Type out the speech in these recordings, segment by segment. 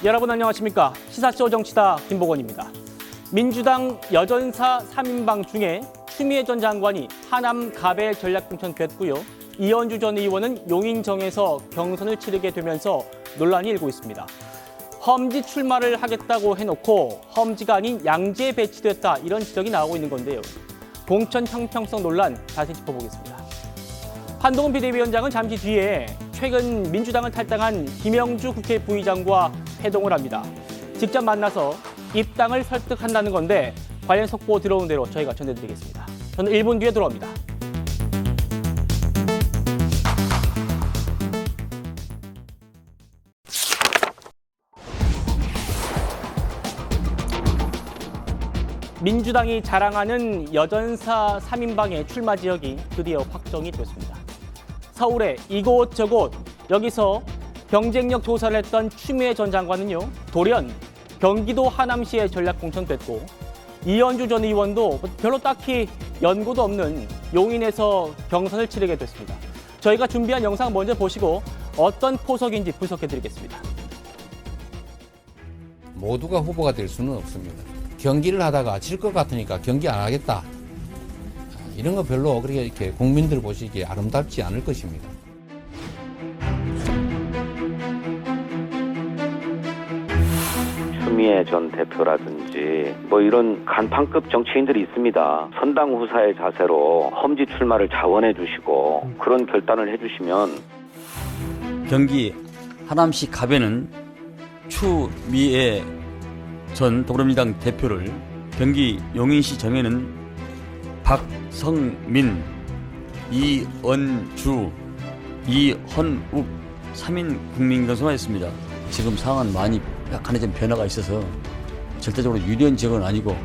여러분 안녕하십니까? 시사쇼 정치다 김보건입니다. 민주당 여전사 3인방 중에 추미애 전 장관이 하남 가배 전략 공천됐고요. 이현주 전 의원은 용인정에서 경선을 치르게 되면서 논란이 일고 있습니다. 험지 출마를 하겠다고 해놓고 험지가 아닌 양지에 배치됐다 이런 지적이 나오고 있는 건데요. 공천 형평성 논란 자세히 짚어보겠습니다. 한동훈 비대위원장은 잠시 뒤에 최근 민주당을 탈당한 김영주 국회 부의장과 회동을 합니다. 직접 만나서 입당을 설득한다는 건데 관련 속보 들어온 대로 저희가 전해드리겠습니다. 저는 1분 뒤에 돌아옵니다. 민주당이 자랑하는 여전사 3인방의 출마 지역이 드디어 확정이 됐습니다. 서울의 이곳저곳 여기서 경쟁력 조사를 했던 추미애 전 장관은요. 돌연 경기도 하남시에 전략 공천됐고 이현주 전 의원도 별로 딱히 연고도 없는 용인에서 경선을 치르게 됐습니다. 저희가 준비한 영상 먼저 보시고 어떤 포석인지 분석해드리겠습니다. 모두가 후보가 될 수는 없습니다. 경기를 하다가 질 것 같으니까 경기 안 하겠다. 이런 거 별로 그렇게 이렇게 국민들 보시기에 아름답지 않을 것입니다. 추미애 전 대표라든지 이런 간판급 정치인들이 있습니다. 선당 후사의 자세로 험지 출마를 자원해 주시고 그런 결단을 해주시면 경기 하남시 가배는 추미애 전 더불어민주당 대표를 경기 용인시 정에는 박성민, 이언주, 이헌욱 3인 국민 경선하였습니다. 지금 상황은 많이 약간의 좀 변화가 있어서 절대적으로 유리한 지역은 아니고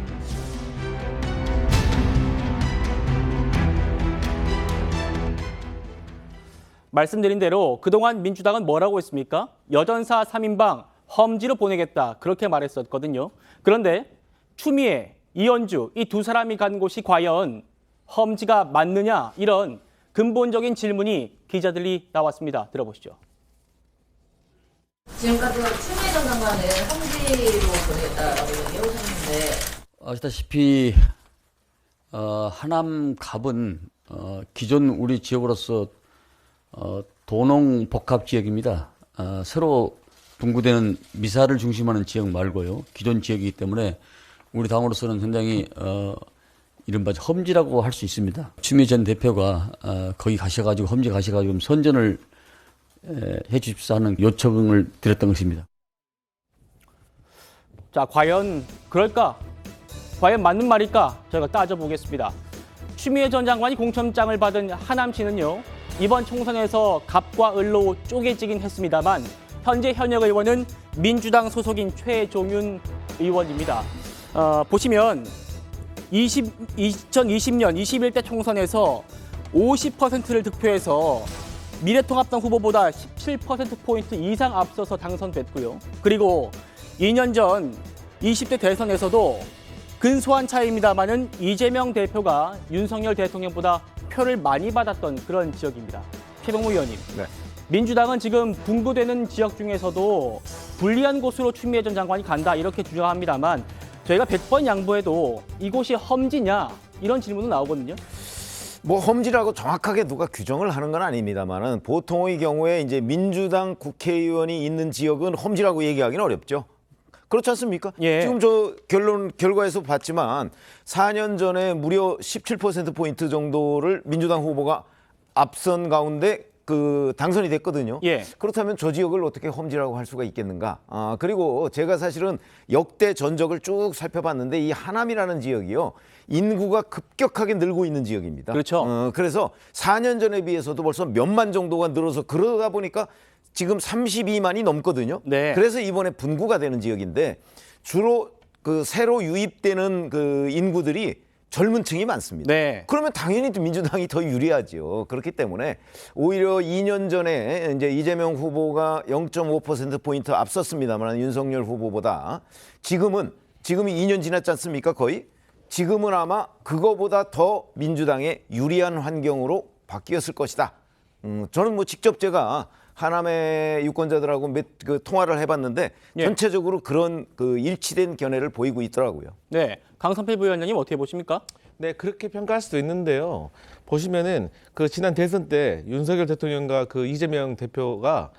말씀드린 대로 그동안 민주당은 뭐라고 했습니까? 여전사 3인방 험지로 보내겠다 그렇게 말했었거든요. 그런데 추미애, 이현주 이 두 사람이 간 곳이 과연 험지가 맞느냐 이런 근본적인 질문이 기자들이 나왔습니다. 들어보시죠. 지금까지 추미애 전 장관은 험지로 보내겠다라고 얘기해오셨는데 아시다시피 하남 갑은 기존 우리 지역으로서 도농 복합 지역입니다. 새로 분구되는 미사를 중심하는 지역 말고요. 기존 지역이기 때문에 우리 당으로서는 굉장히 이른바 험지라고 할 수 있습니다. 추미애 전 대표가 거기 가셔가지고 험지 가셔가지고 선전을 해 주십사 하는 요청을 드렸던 것입니다. 자, 과연 그럴까? 과연 맞는 말일까? 저희가 따져보겠습니다. 추미애 전 장관이 공천장을 받은 하남시는요. 이번 총선에서 갑과 을로 쪼개지긴 했습니다만 현재 현역 의원은 민주당 소속인 최종윤 의원입니다. 보시면 2020년 21대 총선에서 50%를 득표해서 미래통합당 후보보다 17%포인트 이상 앞서서 당선됐고요. 그리고 2년 전 20대 대선에서도 근소한 차이입니다만은 이재명 대표가 윤석열 대통령보다 표를 많이 받았던 그런 지역입니다. 최병무 의원님. 네. 민주당은 지금 분구되는 지역 중에서도 불리한 곳으로 추미애 전 장관이 간다 이렇게 주장합니다만 저희가 100번 양보해도 이곳이 험지냐 이런 질문도 나오거든요. 험지라고 정확하게 누가 규정을 하는 건 아닙니다만은 보통의 경우에 이제 민주당 국회의원이 있는 지역은 험지라고 얘기하기는 어렵죠. 그렇지 않습니까? 예. 지금 저 결과에서 봤지만 4년 전에 무려 17%포인트 정도를 민주당 후보가 앞선 가운데 당선이 됐거든요. 예. 그렇다면 저 지역을 어떻게 험지라고 할 수가 있겠는가? 그리고 제가 사실은 역대 전적을 쭉 살펴봤는데 이 하남이라는 지역이요. 인구가 급격하게 늘고 있는 지역입니다. 그렇죠. 그래서 4년 전에 비해서도 벌써 몇만 정도가 늘어서 그러다 보니까 지금 32만이 넘거든요. 네. 그래서 이번에 분구가 되는 지역인데 주로 새로 유입되는 인구들이 젊은 층이 많습니다. 네. 그러면 당연히 민주당이 더 유리하죠. 그렇기 때문에 오히려 2년 전에 이제 이재명 후보가 0.5%포인트 앞섰습니다만 윤석열 후보보다 지금이 2년 지났지 않습니까? 거의. 지금은 아마 그거보다 더 민주당에 유리한 환경으로 바뀌었을 것이다. 저는 직접 제가 하남의 유권자들하고 그 통화를 해봤는데 예. 전체적으로 그런 그 일치된 견해를 보이고 있더라고요. 네, 강성필 부위원장님 어떻게 보십니까? 네, 그렇게 평가할 수도 있는데요. 보시면은 그 지난 대선 때 윤석열 대통령과 그 이재명 대표가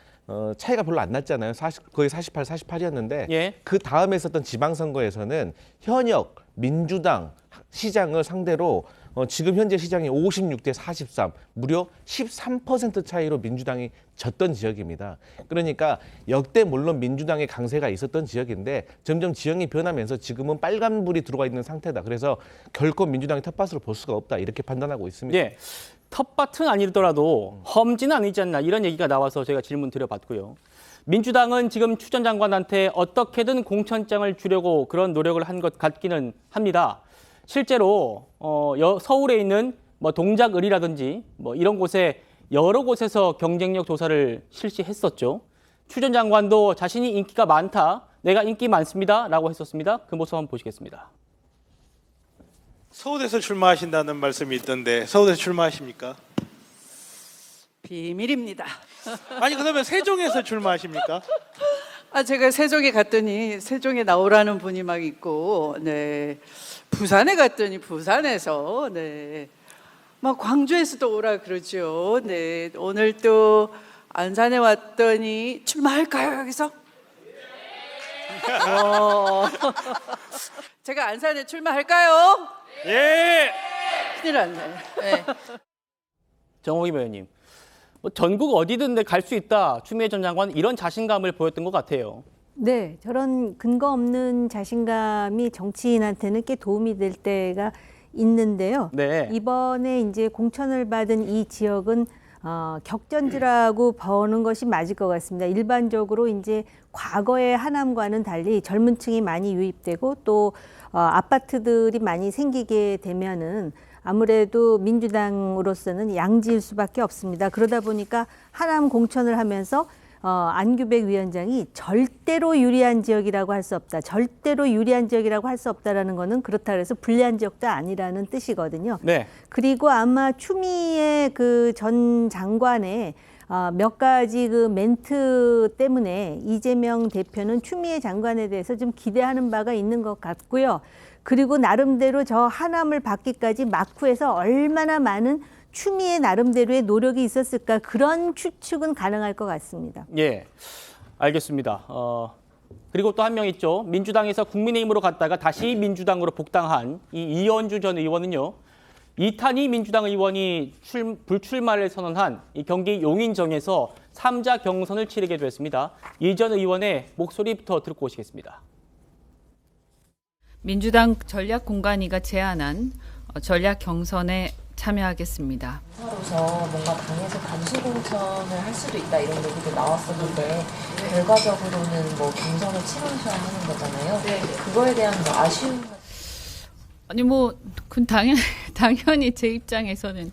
차이가 별로 안 났잖아요. 거의 48, 48이었는데 예. 그 다음에 있었던 지방선거에서는 현역 민주당 시장을 상대로 지금 현재 시장이 56대 43, 무려 13% 차이로 민주당이 졌던 지역입니다. 그러니까 역대 물론 민주당의 강세가 있었던 지역인데 점점 지형이 변하면서 지금은 빨간불이 들어와 있는 상태다. 그래서 결코 민주당이 텃밭으로 볼 수가 없다. 이렇게 판단하고 있습니다. 예, 텃밭은 아니더라도 험지는 아니지 않나 이런 얘기가 나와서 저희가 질문 드려봤고요. 민주당은 지금 추 전 장관한테 어떻게든 공천장을 주려고 그런 노력을 한 것 같기는 합니다. 실제로 서울에 있는 뭐 동작을이라든지 뭐 이런 곳에 여러 곳에서 경쟁력 조사를 실시했었죠. 추 전 장관도 자신이 인기가 많다, 내가 인기 많습니다라고 했었습니다. 그 모습 한번 보시겠습니다. 서울에서 출마하신다는 말씀이 있던데 서울에서 출마하십니까? 비밀입니다. 아니 그러면 세종에서 출마하십니까? 제가 세종에 갔더니 세종에 나오라는 분이 막 있고, 네. 부산에 갔더니 부산에서, 네. 막 광주에서도 오라 그러죠. 네. 오늘 또 안산에 왔더니 출마할까요 여기서? 제가 안산에 출마할까요? 예. 큰일 났네. 네. 정호기 의원님, 뭐 전국 어디든 갈 수 있다. 추미애 전 장관 이런 자신감을 보였던 것 같아요. 네, 저런 근거 없는 자신감이 정치인한테는 꽤 도움이 될 때가 있는데요. 네. 이번에 이제 공천을 받은 이 지역은 격전지라고 보는 것이 맞을 것 같습니다. 일반적으로 이제 과거의 하남과는 달리 젊은 층이 많이 유입되고 또 아파트들이 많이 생기게 되면은 아무래도 민주당으로서는 양지일 수밖에 없습니다. 그러다 보니까 하남 공천을 하면서 안규백 위원장이 절대로 유리한 지역이라고 할 수 없다. 절대로 유리한 지역이라고 할 수 없다라는 거는 그렇다 그래서 불리한 지역도 아니라는 뜻이거든요. 네. 그리고 아마 추미애 그 전 장관의 몇 가지 그 멘트 때문에 이재명 대표는 추미애 장관에 대해서 좀 기대하는 바가 있는 것 같고요. 그리고 나름대로 저 하남을 받기까지 막후에서 얼마나 많은 추미애 나름대로의 노력이 있었을까, 그런 추측은 가능할 것 같습니다. 예, 알겠습니다. 그리고 또 한 명 있죠. 민주당에서 국민의힘으로 갔다가 다시 민주당으로 복당한 이 이현주 전 의원은요. 이탄희 민주당 의원이 불출마를 선언한 이 경기 용인정에서 3자 경선을 치르게 됐습니다. 이 전 의원의 목소리부터 듣고 오시겠습니다. 민주당 전략공관위가 제안한 전략 경선에 참여하겠습니다. 사로서 뭔가 당에서 단수 공천을 할 수도 있다 이런 얘기도 나왔었는데 결과적으로는 뭐 경선을 치르셔야 하는 거잖아요. 네. 그거에 대한 뭐 아쉬움. 아니 그 당연히 제 입장에서는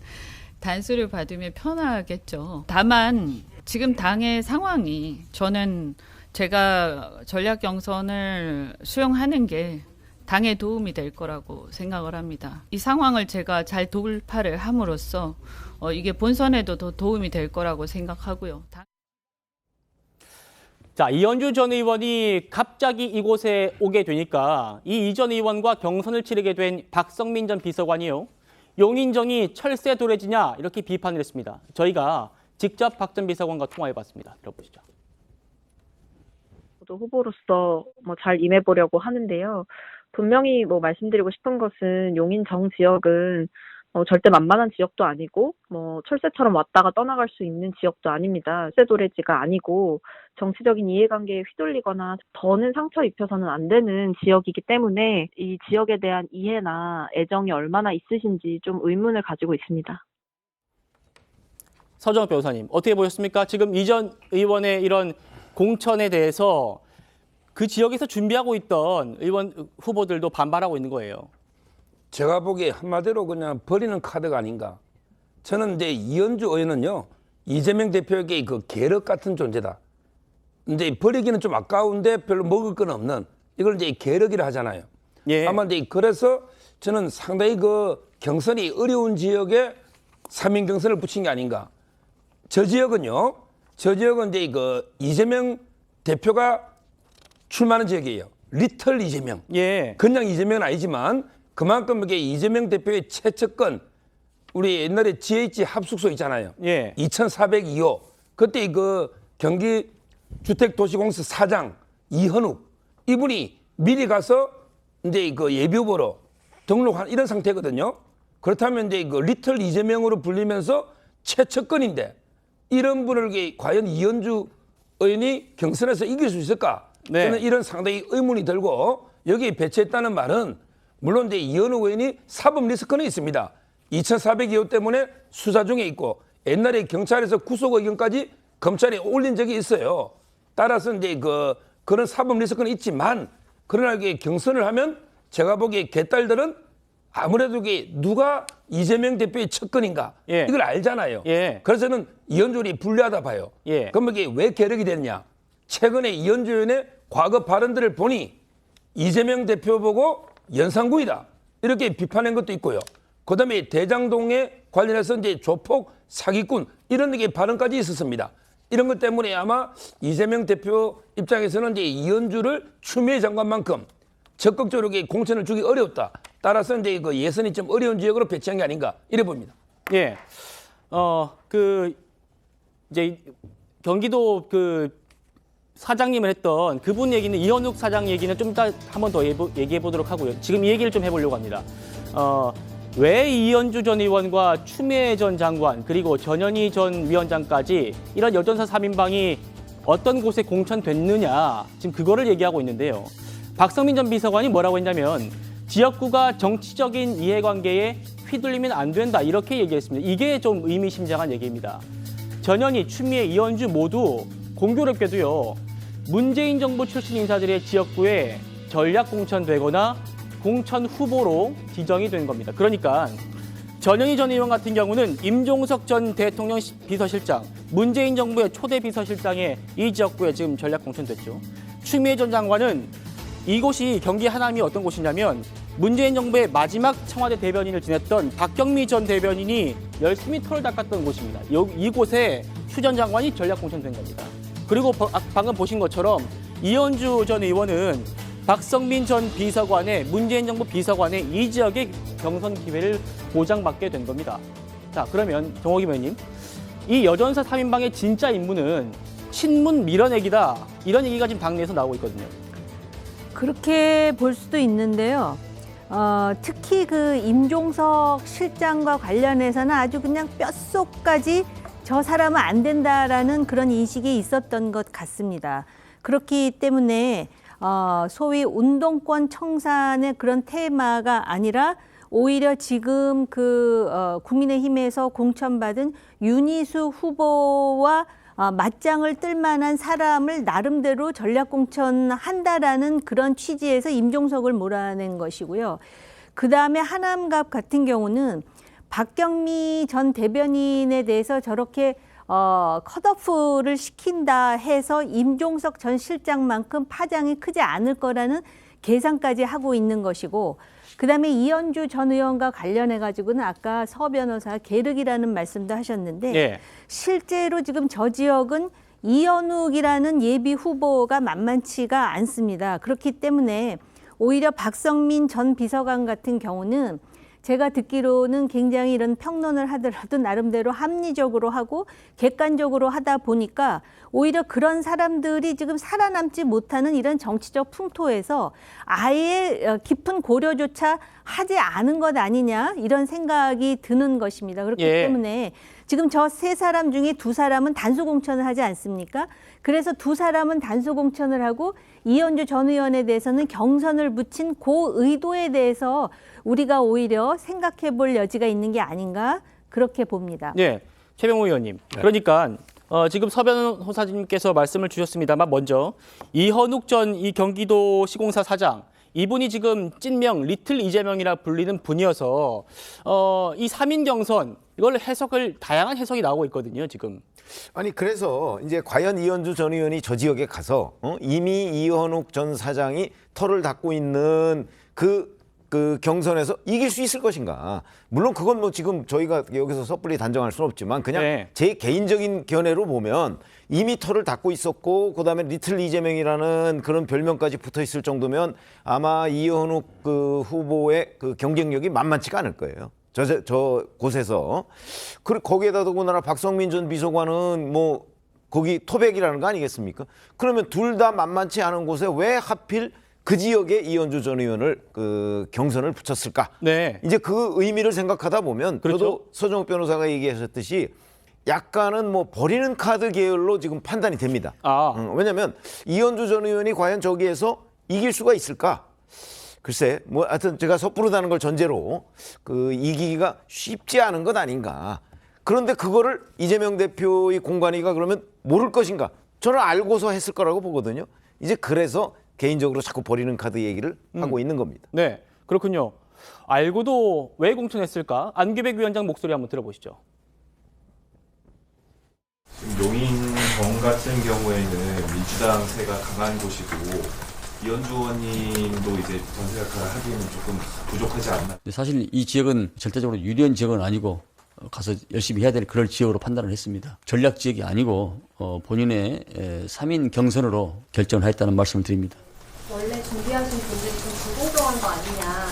단수를 받으면 편하겠죠. 다만 지금 당의 상황이 저는 제가 전략 경선을 수용하는 게 당에 도움이 될 거라고 생각을 합니다. 이 상황을 제가 잘 돌파를 함으로써 이게 본선에도 더 도움이 될 거라고 생각하고요. 자, 이현주 전 의원이 갑자기 이곳에 오게 되니까 이 전 의원과 경선을 치르게 된 박성민 전 비서관이요. 용인정이 철새 도래지냐 이렇게 비판을 했습니다. 저희가 직접 박 전 비서관과 통화해봤습니다. 들어보시죠. 저도 후보로서 잘 임해보려고 하는데요. 분명히 말씀드리고 싶은 것은 용인정 지역은 절대 만만한 지역도 아니고 철새처럼 왔다가 떠나갈 수 있는 지역도 아닙니다. 철새도래지가 아니고 정치적인 이해관계에 휘둘리거나 더는 상처 입혀서는 안 되는 지역이기 때문에 이 지역에 대한 이해나 애정이 얼마나 있으신지 좀 의문을 가지고 있습니다. 서정욱 변호사님, 어떻게 보셨습니까? 지금 이 전 의원의 이런 공천에 대해서 그 지역에서 준비하고 있던 의원 후보들도 반발하고 있는 거예요. 제가 보기에 한마디로 그냥 버리는 카드가 아닌가. 저는 이제 이현주 의원은요, 이재명 대표에게 그 계륵 같은 존재다. 이제 버리기는 좀 아까운데 별로 먹을 건 없는, 이걸 이제 계륵이라 하잖아요. 예. 아마 이제 그래서 저는 상당히 그 경선이 어려운 지역에 3인 경선을 붙인 게 아닌가. 저 지역은요, 저 지역은 이제 그 이재명 대표가 출마하는 지역이에요. 리틀 이재명. 예. 그냥 이재명은 아니지만 그만큼 이게 이재명 대표의 최측근 우리 옛날에 GH 합숙소 있잖아요. 예. 2402호. 그때 그 경기 주택도시공사 사장 이현욱 이분이 미리 가서 이제 그 예비 후보로 등록한 이런 상태거든요. 그렇다면 이제 그 리틀 이재명으로 불리면서 최측근인데 이런 분을 과연 이현주 의원이 경선에서 이길 수 있을까? 네. 저는 이런 상당히 의문이 들고 여기에 배치했다는 말은 물론 이제 이현우 의원이 사법 리스크는 있습니다. 2402호 때문에 수사 중에 있고 옛날에 경찰에서 구속 의견까지 검찰에 올린 적이 있어요. 따라서 이제 그런 사법 리스크는 있지만 그러나 이게 경선을 하면 제가 보기에 개딸들은 아무래도 이게 누가 이재명 대표의 측근인가 예. 이걸 알잖아요. 예. 그래서 저는 이현주 의원이 불리하다 봐요. 예. 그럼 이게 왜 개력이 됐냐? 최근에 이현주 의원의 과거 발언들을 보니 이재명 대표 보고 연상구이다 이렇게 비판한 것도 있고요. 그다음에 대장동에 관련해서 이제 조폭 사기꾼 이런 게 발언까지 있었습니다. 이런 것 때문에 아마 이재명 대표 입장에서는 이제 이현주를 추미애 장관만큼 적극적으로 공천을 주기 어려웠다. 따라서 이제 그 예선이 좀 어려운 지역으로 배치한 게 아닌가 이래 봅니다. 예. 이제 경기도 사장님을 했던 그분 얘기는 이현욱 사장 얘기는 좀 이따 한 번 더 얘기해 보도록 하고요. 지금 이 얘기를 좀 해보려고 합니다. 왜 이현주 전 의원과 추미애 전 장관 그리고 전현희 전 위원장까지 이런 여전사 3인방이 어떤 곳에 공천됐느냐 지금 그거를 얘기하고 있는데요. 박성민 전 비서관이 뭐라고 했냐면 지역구가 정치적인 이해관계에 휘둘리면 안 된다 이렇게 얘기했습니다. 이게 좀 의미심장한 얘기입니다. 전현희, 추미애, 이현주 모두 공교롭게도요. 문재인 정부 출신 인사들의 지역구에 전략 공천되거나 공천 후보로 지정이 된 겁니다. 그러니까 전현희 전 의원 같은 경우는 임종석 전 대통령 비서실장, 문재인 정부의 초대 비서실장에 이 지역구에 지금 전략 공천됐죠. 추미애 전 장관은 이곳이 경기 하남이 어떤 곳이냐면 문재인 정부의 마지막 청와대 대변인을 지냈던 박경미 전 대변인이 열심히 털을 닦았던 곳입니다. 이곳에 추 전 장관이 전략 공천된 겁니다. 그리고 방금 보신 것처럼 이현주 전 의원은 박성민 전 비서관의 문재인 정부 비서관의 이 지역의 경선 기회를 보장받게 된 겁니다. 자, 그러면 정호김 의원님, 이 여전사 3인방의 진짜 임무는 친문 밀어내기다. 이런 얘기가 지금 당내에서 나오고 있거든요. 그렇게 볼 수도 있는데요. 특히 그 임종석 실장과 관련해서는 아주 그냥 뼛속까지 저 사람은 안 된다라는 그런 인식이 있었던 것 같습니다. 그렇기 때문에 소위 운동권 청산의 그런 테마가 아니라 오히려 지금 국민의힘에서 공천받은 윤희수 후보와 맞짱을 뜰 만한 사람을 나름대로 전략 공천한다라는 그런 취지에서 임종석을 몰아낸 것이고요. 그다음에 하남갑 같은 경우는 박경미 전 대변인에 대해서 저렇게 컷오프를 시킨다 해서 임종석 전 실장만큼 파장이 크지 않을 거라는 계산까지 하고 있는 것이고, 그다음에 이현주 전 의원과 관련해 가지고는 아까 서 변호사 계륵이라는 말씀도 하셨는데 예. 실제로 지금 저 지역은 이현욱이라는 예비 후보가 만만치가 않습니다. 그렇기 때문에 오히려 박성민 전 비서관 같은 경우는 제가 듣기로는 굉장히 이런 평론을 하더라도 나름대로 합리적으로 하고 객관적으로 하다 보니까 오히려 그런 사람들이 지금 살아남지 못하는 이런 정치적 풍토에서 아예 깊은 고려조차 하지 않은 것 아니냐 이런 생각이 드는 것입니다. 그렇기 때문에 지금 저 세 사람 중에 두 사람은 단수 공천을 하지 않습니까? 그래서 두 사람은 단수 공천을 하고 이현주 전 의원에 대해서는 경선을 붙인 그 의도에 대해서 우리가 오히려 생각해 볼 여지가 있는 게 아닌가 그렇게 봅니다. 네, 최병호 의원님. 그러니까 지금 서 변호사님께서 말씀을 주셨습니다만 먼저 이현욱 전 이 경기도 시공사 사장 이분이 지금 찐명 리틀 이재명이라 불리는 분이어서 이 3인 경선 이걸 다양한 해석이 나오고 있거든요, 지금. 아니 그래서 이제 과연 이현주 전 의원이 저 지역에 가서 이미 이현욱 전 사장이 털을 닦고 있는 그 그 경선에서 이길 수 있을 것인가. 물론 그건 뭐 지금 저희가 여기서 섣불리 단정할 수는 없지만 그냥 네. 제 개인적인 견해로 보면 이미 털을 닫고 있었고 그다음에 리틀 이재명이라는 그런 별명까지 붙어 있을 정도면 아마 이현욱 그 후보의 그 경쟁력이 만만치가 않을 거예요. 저 곳에서. 그리고 거기에다 더군다나 박성민 전 비서관은 뭐 거기 토백이라는 거 아니겠습니까? 그러면 둘 다 만만치 않은 곳에 왜 하필 그 지역에 이현주 전 의원을 그 경선을 붙였을까? 네. 이제 그 의미를 생각하다 보면 그렇죠. 저도 서정욱 변호사가 얘기하셨듯이 약간은 뭐 버리는 카드 계열로 지금 판단이 됩니다. 왜냐하면 이현주 전 의원이 과연 저기에서 이길 수가 있을까? 글쎄, 뭐 하여튼 제가 섣부르다는 걸 전제로 그 이기기가 쉽지 않은 것 아닌가. 그런데 그거를 이재명 대표의 공관위가 그러면 모를 것인가? 저는 알고서 했을 거라고 보거든요. 이제 그래서 개인적으로 자꾸 버리는 카드 얘기를 하고 있는 겁니다. 네, 그렇군요. 알고도 왜 공천했을까? 안규백 위원장 목소리 한번 들어보시죠. 지금 용인정 같은 경우에는 민주당세가 강한 곳이고 이현주 의원님도 이제 전세 역할을 하기에는 조금 부족하지 않나. 사실 이 지역은 절대적으로 유리한 지역은 아니고 가서 열심히 해야 될 그럴 지역으로 판단을 했습니다. 전략 지역이 아니고 본인의 3인 경선으로 결정을 했다는 말씀을 드립니다. 원래 준비하신 분들이 좀 불공정한 거 아니냐,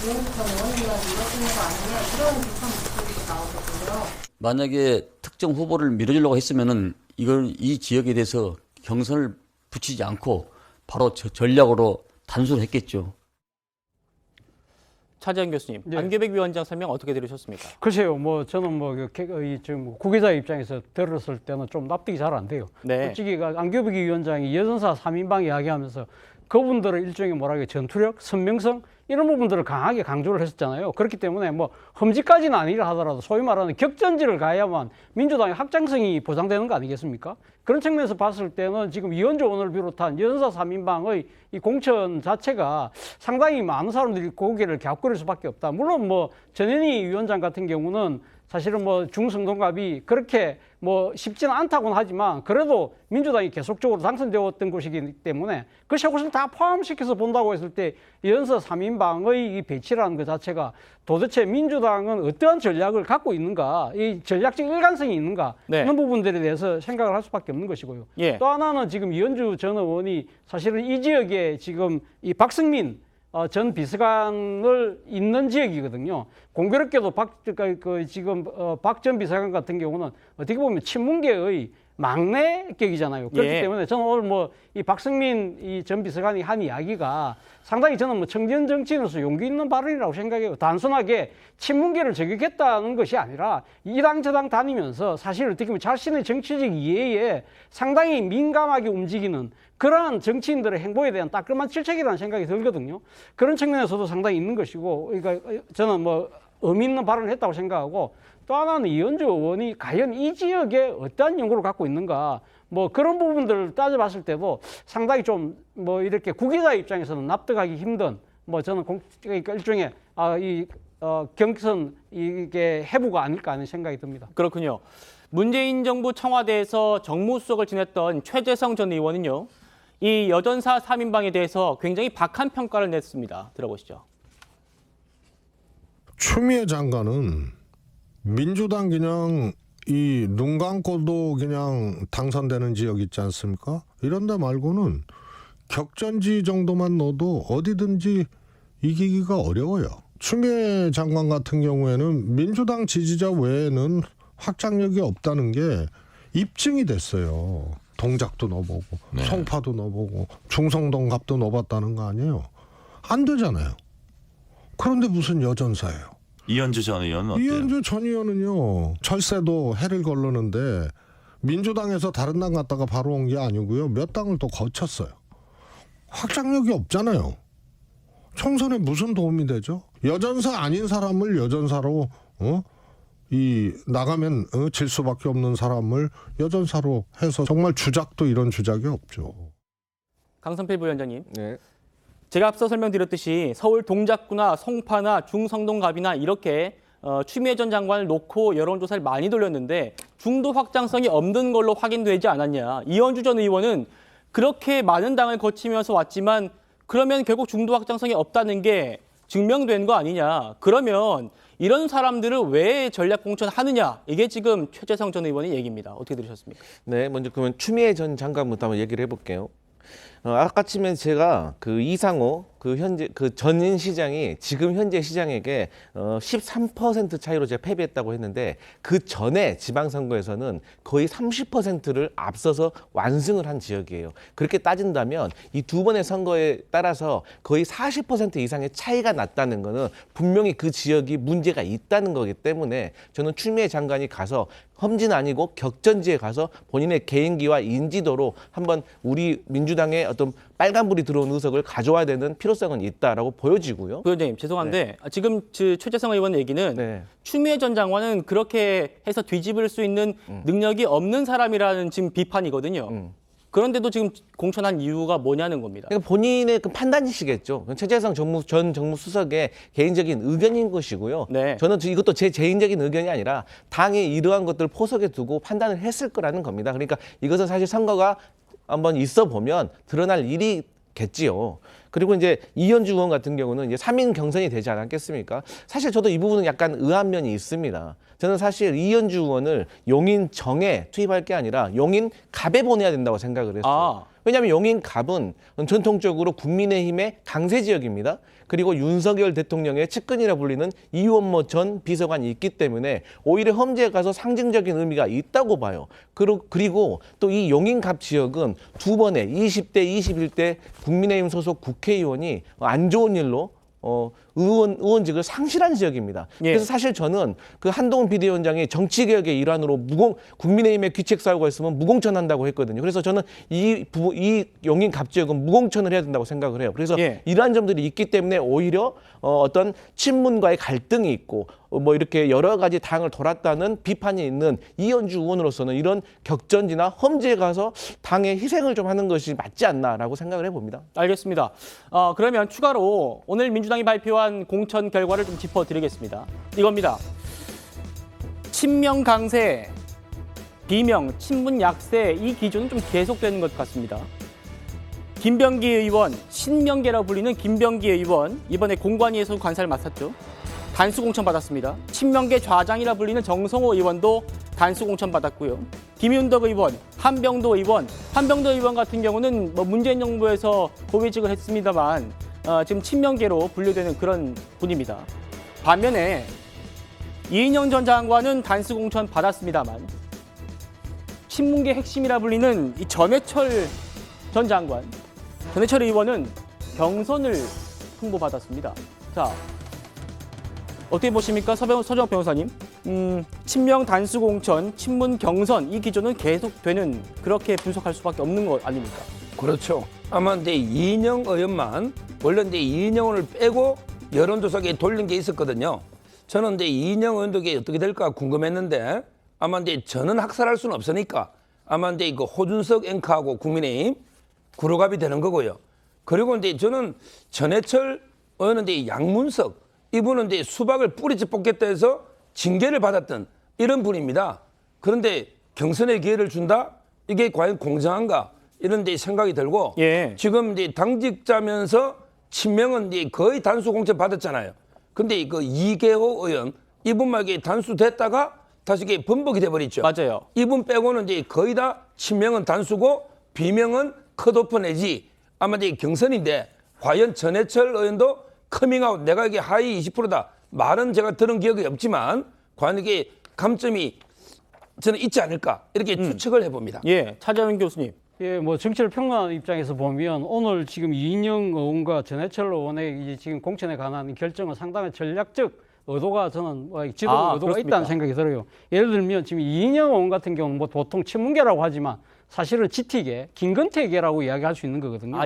이현주 전 의원님만 밀어주는 거 아니냐 이런 비판 목소리가 나오거든요. 만약에 특정 후보를 밀어주려고 했으면은 이 지역에 대해서 경선을 붙이지 않고 바로 전략으로 단수를 했겠죠. 차재현 교수님, 안규백 위원장 설명 어떻게 들으셨습니까? 글쎄요, 뭐 저는 뭐 지금 구기자 입장에서 들었을 때는 좀 납득이 잘 안 돼요. 네. 솔직히 안규백 위원장이 여전사 3인방 이야기하면서 그분들의 일종의 뭐라고 전투력, 선명성 이런 부분들을 강하게 강조를 했었잖아요. 그렇기 때문에 뭐 험지까지는 아니라 하더라도 소위 말하는 격전지를 가야만 민주당의 확장성이 보장되는 거 아니겠습니까? 그런 측면에서 봤을 때는 지금 이현주 의원을 비롯한 여전사 3인방의 이 공천 자체가 상당히 많은 사람들이 고개를 갸웃거릴 수밖에 없다. 물론 뭐 전현희 위원장 같은 경우는 사실은 뭐 중성동갑이 그렇게 뭐 쉽지는 않다고는 하지만 그래도 민주당이 계속적으로 당선되었던 곳이기 때문에 그 세 곳을 다 포함시켜서 본다고 했을 때 연서 3인방의 이 배치라는 것 자체가 도대체 민주당은 어떠한 전략을 갖고 있는가, 이 전략적 일관성이 있는가 이런 부분들에 대해서 생각을 할 수밖에 없는 것이고요. 또 하나는 지금 이현주 전 의원이 사실은 이 지역에 지금 이 박승민 전 비서관을 있는 지역이거든요. 공교롭게도 박 전 비서관 같은 경우는 어떻게 보면 친문계의 막내격이잖아요. 그렇기 때문에 저는 오늘 뭐 이 박승민 이 전 비서관이 한 이야기가 상당히 저는 뭐 청년 정치인으로서 용기 있는 발언이라고 생각해요. 단순하게 친문계를 저격했다는 것이 아니라 이 당 저 당 다니면서 사실 어떻게 보면 자신의 정치적 이해에 상당히 민감하게 움직이는 그러한 정치인들의 행보에 대한 따끔한 질책이라는 생각이 들거든요. 그런 측면에서도 상당히 있는 것이고, 그러니까 저는 뭐 의미 있는 발언을 했다고 생각하고, 또 하나는 이현주 의원이 과연 이 지역에 어떠한 연구를 갖고 있는가, 뭐 그런 부분들을 따져봤을 때도 상당히 좀 뭐 이렇게 구기자 입장에서는 납득하기 힘든, 뭐 저는 그러니까 일종의 경선 이게 해부가 아닐까 하는 생각이 듭니다. 그렇군요. 문재인 정부 청와대에서 정무수석을 지냈던 최재성 전 의원은요, 이 여전사 3인방에 대해서 굉장히 박한 평가를 냈습니다. 들어보시죠. 추미애 장관은 민주당 그냥 이 눈 감고도 그냥 당선되는 지역 있지 않습니까? 이런 데 말고는 격전지 정도만 넣어도 어디든지 이기기가 어려워요. 추미애 장관 같은 경우에는 민주당 지지자 외에는 확장력이 없다는 게 입증이 됐어요. 동작도 넣어보고 송파도 넣어보고 중성동갑도 넣어봤다는 거 아니에요. 안 되잖아요. 그런데 무슨 여전사예요. 이현주 전 의원은 어때요? 이현주 전 의원은요, 철새도 해를 걸르는데 민주당에서 다른 당 갔다가 바로 온 게 아니고요, 몇 당을 또 거쳤어요. 확장력이 없잖아요. 총선에 무슨 도움이 되죠? 여전사 아닌 사람을 여전사로 나가면 질 수밖에 없는 사람을 여전사로 해서 정말 주작도 이런 주작이 없죠. 강선필 부위원장님. 네. 제가 앞서 설명드렸듯이 서울 동작구나 송파나 중성동갑이나 이렇게 추미애 전 장관을 놓고 여론조사를 많이 돌렸는데 중도 확장성이 없는 걸로 확인되지 않았냐. 이현주 전 의원은 그렇게 많은 당을 거치면서 왔지만 그러면 결국 중도 확장성이 없다는 게 증명된 거 아니냐. 그러면 이런 사람들을 왜 전략 공천하느냐. 이게 지금 최재성 전 의원의 얘기입니다. 어떻게 들으셨습니까? 네, 먼저 그러면 추미애 전 장관부터 한번 얘기를 해볼게요. 아까쯤에 제가 그 이상호 그 현재 그 전임 시장이 지금 현재 시장에게 13% 차이로 제가 패배했다고 했는데 그 전에 지방선거에서는 거의 30%를 앞서서 완승을 한 지역이에요. 그렇게 따진다면 이 두 번의 선거에 따라서 거의 40% 이상의 차이가 났다는 거는 분명히 그 지역이 문제가 있다는 거기 때문에 저는 추미애 장관이 가서 험지는 아니고 격전지에 가서 본인의 개인기와 인지도로 한번 우리 민주당의 어떤 빨간불이 들어온 의석을 가져와야 되는 필요성은 있다라고 보여지고요. 부위원장님 죄송한데 지금 최재성 의원 얘기는 추미애 전 장관은 그렇게 해서 뒤집을 수 있는 능력이 없는 사람이라는 지금 비판이거든요. 그런데도 지금 공천한 이유가 뭐냐는 겁니다. 그러니까 본인의 그 판단이시겠죠. 최재성 전 정무수석의 개인적인 의견인 것이고요. 저는 이것도 제 개인적인 의견이 아니라 당이 이러한 것들을 포석에 두고 판단을 했을 거라는 겁니다. 그러니까 이것은 사실 선거가 한번 있어 보면 드러날 일이겠지요. 그리고 이제 이현주 의원 같은 경우는 이제 3인 경선이 되지 않았겠습니까? 사실 저도 이 부분은 약간 의아한 면이 있습니다. 저는 사실 이현주 의원을 용인 정에 투입할 게 아니라 용인 갑에 보내야 된다고 생각을 했어요. 왜냐하면 용인 갑은 전통적으로 국민의힘의 강세 지역입니다. 그리고 윤석열 대통령의 측근이라 불리는 이원모 전 비서관이 있기 때문에 오히려 험지에 가서 상징적인 의미가 있다고 봐요. 그리고 또 이 용인갑 지역은 두 번의 20대, 21대 국민의힘 소속 국회의원이 안 좋은 일로 의원직을 상실한 지역입니다. 그래서 사실 저는 그 한동훈 비대위원장이 정치개혁의 일환으로 국민의힘의 귀책 사유가 있으면 무공천한다고 했거든요. 그래서 저는 이 용인 갑 지역은 무공천을 해야 된다고 생각을 해요. 그래서 이러한 점들이 있기 때문에 오히려 어떤 친문과의 갈등이 있고 뭐 이렇게 여러 가지 당을 돌았다는 비판이 있는 이현주 의원으로서는 이런 격전지나 험지에 가서 당의 희생을 좀 하는 것이 맞지 않나라고 생각을 해봅니다. 알겠습니다. 그러면 추가로 오늘 민주당이 발표한 공천 결과를 좀 짚어드리겠습니다. 이겁니다. 친명 강세, 비명, 친문 약세 이 기조는 좀 계속되는 것 같습니다. 김병기 의원, 신명계라고 불리는 김병기 의원 이번에 공관위에서 관사를 맡았죠. 단수 공천 받았습니다. 친명계 좌장이라 불리는 정성호 의원도 단수 공천 받았고요. 김윤덕 의원, 한병도 의원 같은 경우는 뭐 문재인 정부에서 고위직을 했습니다만 지금 친명계로 분류되는 그런 분입니다. 반면에 이인영 전 장관은 단수 공천 받았습니다만 친문계 핵심이라 불리는 이 전해철 전 장관, 전해철 의원은 경선을 통보받았습니다. 자, 어떻게 보십니까? 서정욱 변호사님. 친명 단수 공천, 친문 경선 이 기조는 계속되는 그렇게 분석할 수밖에 없는 것 아닙니까? 그렇죠. 아마 이제 이인영 의원만 원래 이제 이인영 의원을 빼고 여론조사에 돌린 게 있었거든요. 저는 이제 이인영 의원도 어떻게 될까 궁금했는데 아마 이제 저는 학살할 수는 없으니까 아마 이제 그 호준석 앵커하고 국민의힘 구로갑이 되는 거고요. 그리고 이제 저는 전해철 의원은 이제 양문석 이분은 이제 수박을 뿌리째 뽑겠다 해서 징계를 받았던 이런 분입니다. 그런데 경선의 기회를 준다? 이게 과연 공정한가? 이런 데 생각이 들고 지금 이제 당직자면서 친명은 이제 거의 단수 공천 받았잖아요. 근데 그 이계호 의원 이분만 단수됐다가 다시 이게 번복이 돼버렸죠. 맞아요. 이분 빼고는 이제 거의 다 친명은 단수고 비명은 컷오프 내지 아마 이제 경선인데 과연 전해철 의원도 커밍아웃 내가 이게 하위 20%다 말은 제가 들은 기억이 없지만 과연 이게 감점이 저는 있지 않을까 이렇게 추측을 해봅니다. 차재원 교수님. 뭐 정치를 평론하는 입장에서 보면 오늘 지금 이인영 의원과 전해철 의원의 이제 지금 공천에 관한 결정은 상당히 전략적 의도가 저는 지도 의도가 그렇습니까? 있다는 생각이 들어요. 예를 들면 지금 이인영 의원 같은 경우는 뭐 보통 친문계라고 하지만 사실은 GT계, 김건태계라고 이야기할 수 있는 거거든요.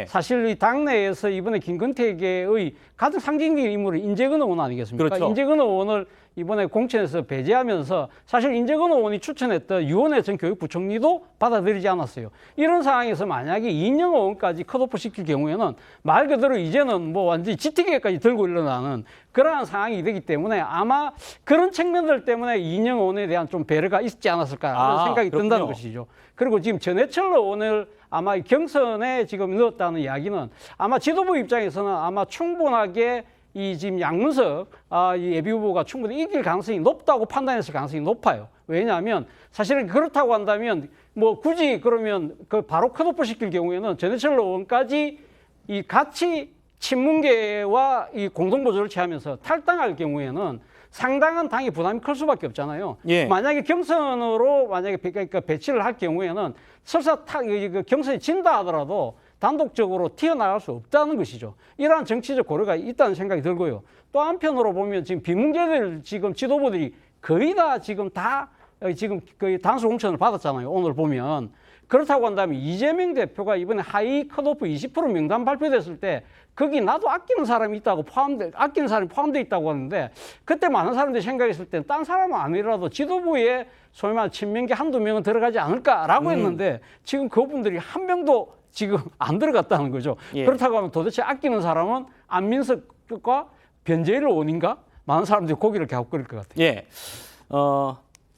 사실 이 당내에서 이번에 김건태계의 가장 상징적인 인물은 인재근 의원 아니겠습니까? 그렇죠. 인재근 의원을 이번에 공천에서 배제하면서 사실 인재근 의원이 추천했던 유원회 전 교육부총리도 받아들이지 않았어요. 이런 상황에서 만약에 이인영 의원까지 컷오프 시킬 경우에는 말 그대로 이제는 뭐 완전히 GT계까지 들고 일어나는 그러한 상황이 되기 때문에 아마 그런 측면들 때문에 이인영 의원에 대한 좀 배려가 있지 않았을까 생각이 든다는 것이죠. 그리고 지금 전해철 의원을 아마 경선에 지금 넣었다는 이야기는 아마 지도부 입장에서는 아마 충분하게 이 지금 양문석 이 예비 후보가 충분히 이길 가능성이 높다고 판단했을 가능성이 높아요. 왜냐하면 사실은 그렇다고 한다면 뭐 굳이 그러면 그 바로 컷오프 시킬 경우에는 전해철 의원까지 이 같이 친문계와 이 공동보조를 취하면서 탈당할 경우에는 상당한 당의 부담이 클 수밖에 없잖아요. 예. 만약에 경선으로 만약에 그러니까 배치를 할 경우에는 설사 그 경선이 진다 하더라도 단독적으로 튀어나갈 수 없다는 것이죠. 이러한 정치적 고려가 있다는 생각이 들고요. 또 한편으로 보면 지금 비문계들 지금 지도부들이 거의 다 지금 거의 단수 공천을 받았잖아요. 오늘 보면. 그렇다고 한다면 이재명 대표가 이번에 하위 컷오프 20% 명단 발표됐을 때 거기 나도 아끼는 사람이 있다고 아끼는 사람이 포함되어 있다고 하는데 그때 많은 사람들이 생각했을 땐 딴 사람은 아니라도 지도부에 소위 말해 친명계 한두 명은 들어가지 않을까라고 했는데 지금 그분들이 한 명도 지금 안 들어갔다는 거죠. 예. 그렇다고 하면 도대체 아끼는 사람은 안민석과 변재일 의원인가? 많은 사람들이 고개를 갸웃거릴 것 같아요. 예.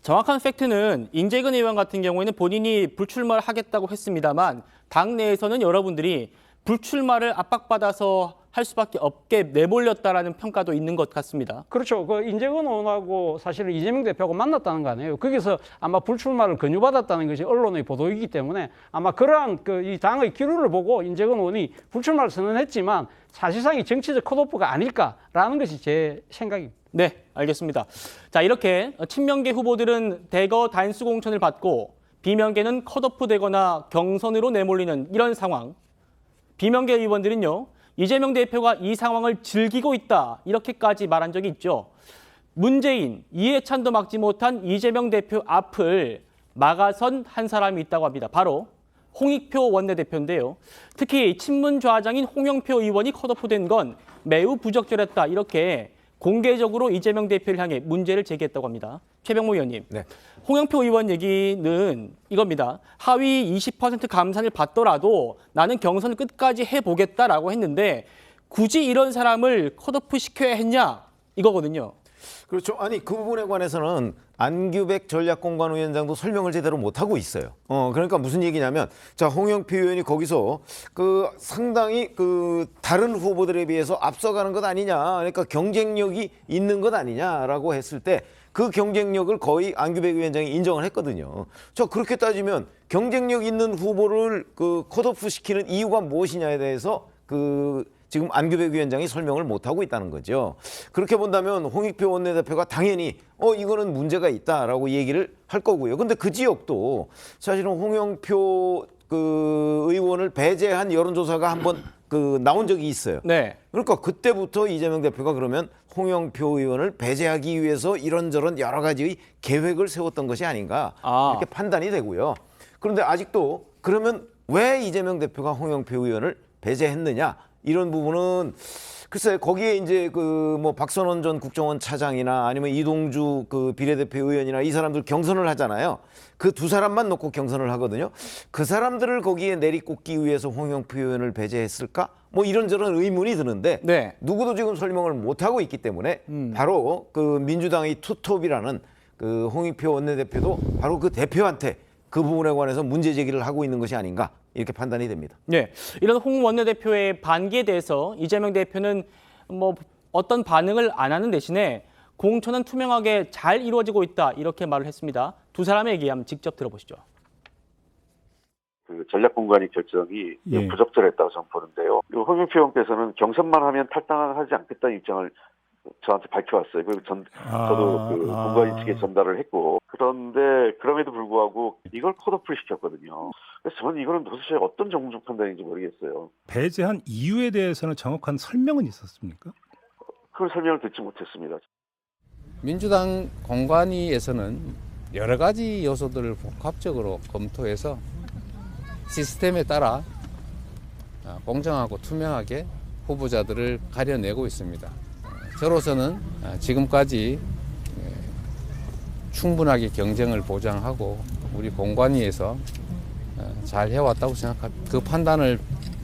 정확한 팩트는 인재근 의원 같은 경우에는 본인이 불출마를 하겠다고 했습니다만 당 내에서는 여러분들이 불출마를 압박받아서 할 수밖에 없게 내몰렸다라는 평가도 있는 것 같습니다. 그렇죠. 그 인재근 의원하고 사실은 이재명 대표하고 만났다는 거 아니에요. 거기서 아마 불출마를 권유받았다는 것이 언론의 보도이기 때문에 아마 그러한 이 당의 기류를 보고 인재근 의원이 불출마를 선언했지만 사실상이 정치적 컷오프가 아닐까라는 것이 제 생각입니다. 네, 알겠습니다. 자, 이렇게 친명계 후보들은 대거 단수 공천을 받고 비명계는 컷오프 되거나 경선으로 내몰리는 이런 상황. 비명계 의원들은요, 이재명 대표가 이 상황을 즐기고 있다 이렇게까지 말한 적이 있죠. 문재인, 이해찬도 막지 못한 이재명 대표 앞을 막아선 한 사람이 있다고 합니다. 바로 홍익표 원내대표인데요. 특히 친문 좌장인 홍영표 의원이 컷오프된 건 매우 부적절했다 이렇게 공개적으로 이재명 대표를 향해 문제를 제기했다고 합니다. 최병무 의원님, 네. 홍영표 의원 얘기는 이겁니다. 하위 20% 감산을 받더라도 나는 경선을 끝까지 해보겠다라고 했는데 굳이 이런 사람을 컷오프 시켜야 했냐 이거거든요. 그렇죠. 아니 그 부분에 관해서는 안규백 전략공관위원장도 설명을 제대로 못하고 있어요. 그러니까 무슨 얘기냐면 자 홍영표 의원이 거기서 그 상당히 그 다른 후보들에 비해서 앞서가는 것 아니냐. 그러니까 경쟁력이 있는 것 아니냐라고 했을 때 그 경쟁력을 거의 안규백 위원장이 인정을 했거든요. 저 그렇게 따지면 경쟁력 있는 후보를 그 컷오프 시키는 이유가 무엇이냐에 대해서 지금 안규백 위원장이 설명을 못하고 있다는 거죠. 그렇게 본다면 홍익표 원내대표가 당연히 이거는 문제가 있다라고 얘기를 할 거고요. 근데 그 지역도 사실은 홍영표 의원을 배제한 여론조사가 한번 나온 적이 있어요. 네. 그러니까 그때부터 이재명 대표가 그러면 홍영표 의원을 배제하기 위해서 이런저런 여러 가지의 계획을 세웠던 것이 아닌가 이렇게 판단이 되고요. 그런데 아직도 그러면 왜 이재명 대표가 홍영표 의원을 배제했느냐 이런 부분은 글쎄 거기에 이제 뭐 박선원 전 국정원 차장이나 아니면 이동주 비례대표 의원이나 이 사람들 경선을 하잖아요. 그 두 사람만 놓고 경선을 하거든요. 그 사람들을 거기에 내리꽂기 위해서 홍영표 의원을 배제했을까? 뭐 이런저런 의문이 드는데 네. 누구도 지금 설명을 못 하고 있기 때문에 바로 민주당의 투톱이라는 홍익표 원내대표도 바로 그 대표한테 그 부분에 관해서 문제 제기를 하고 있는 것이 아닌가 이렇게 판단이 됩니다. 네, 이런 홍 원내대표의 반기에 대해서 이재명 대표는 뭐 어떤 반응을 안 하는 대신에 공천은 투명하게 잘 이루어지고 있다 이렇게 말을 했습니다. 두 사람의 얘기 한번 직접 들어보시죠. 전략공관위 결정이 부적절했다고 저는 보는데요. 그리고 홍영표 의원께서는 경선만 하면 탈당하지 않겠다는 입장을 저한테 밝혀왔어요. 그리고 저도 공관위 측에 전달을 했고 그런데 그럼에도 불구하고 이걸 컷오프를 시켰거든요. 그래서 저는 이거는 도대체 어떤 정무적 판단인지 모르겠어요. 배제한 이유에 대해서는 정확한 설명은 있었습니까? 그런 설명을 듣지 못했습니다. 민주당 공관위에서는 여러 가지 요소들을 복합적으로 검토해서 시스템에 따라 공정하고 투명하게 후보자들을 가려내고 있습니다. 저로서는 지금까지 충분하게 경쟁을 보장하고 우리 공관위에서 잘 해왔다고 생각합니다. 그 판단을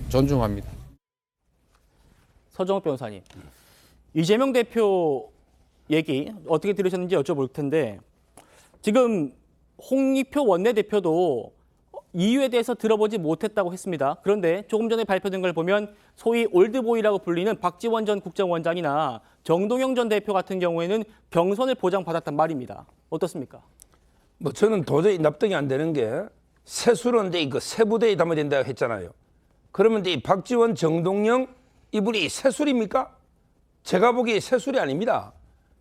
존중합니다. 서정욱 변호사님, 이재명 대표 얘기 어떻게 들으셨는지 여쭤볼 텐데 지금 홍익표 원내대표도 이유에 대해서 들어보지 못했다고 했습니다. 그런데 조금 전에 발표된 걸 보면 소위 올드보이라고 불리는 박지원 전 국정원장이나 정동영 전 대표 같은 경우에는 경선을 보장받았단 말입니다. 어떻습니까? 뭐 저는 도저히 납득이 안 되는 게 세수는 이제 그 세부대에 담아야 된다고 했잖아요. 그러면 이제 박지원, 정동영 이분이 세술입니까? 제가 보기에 세술이 아닙니다.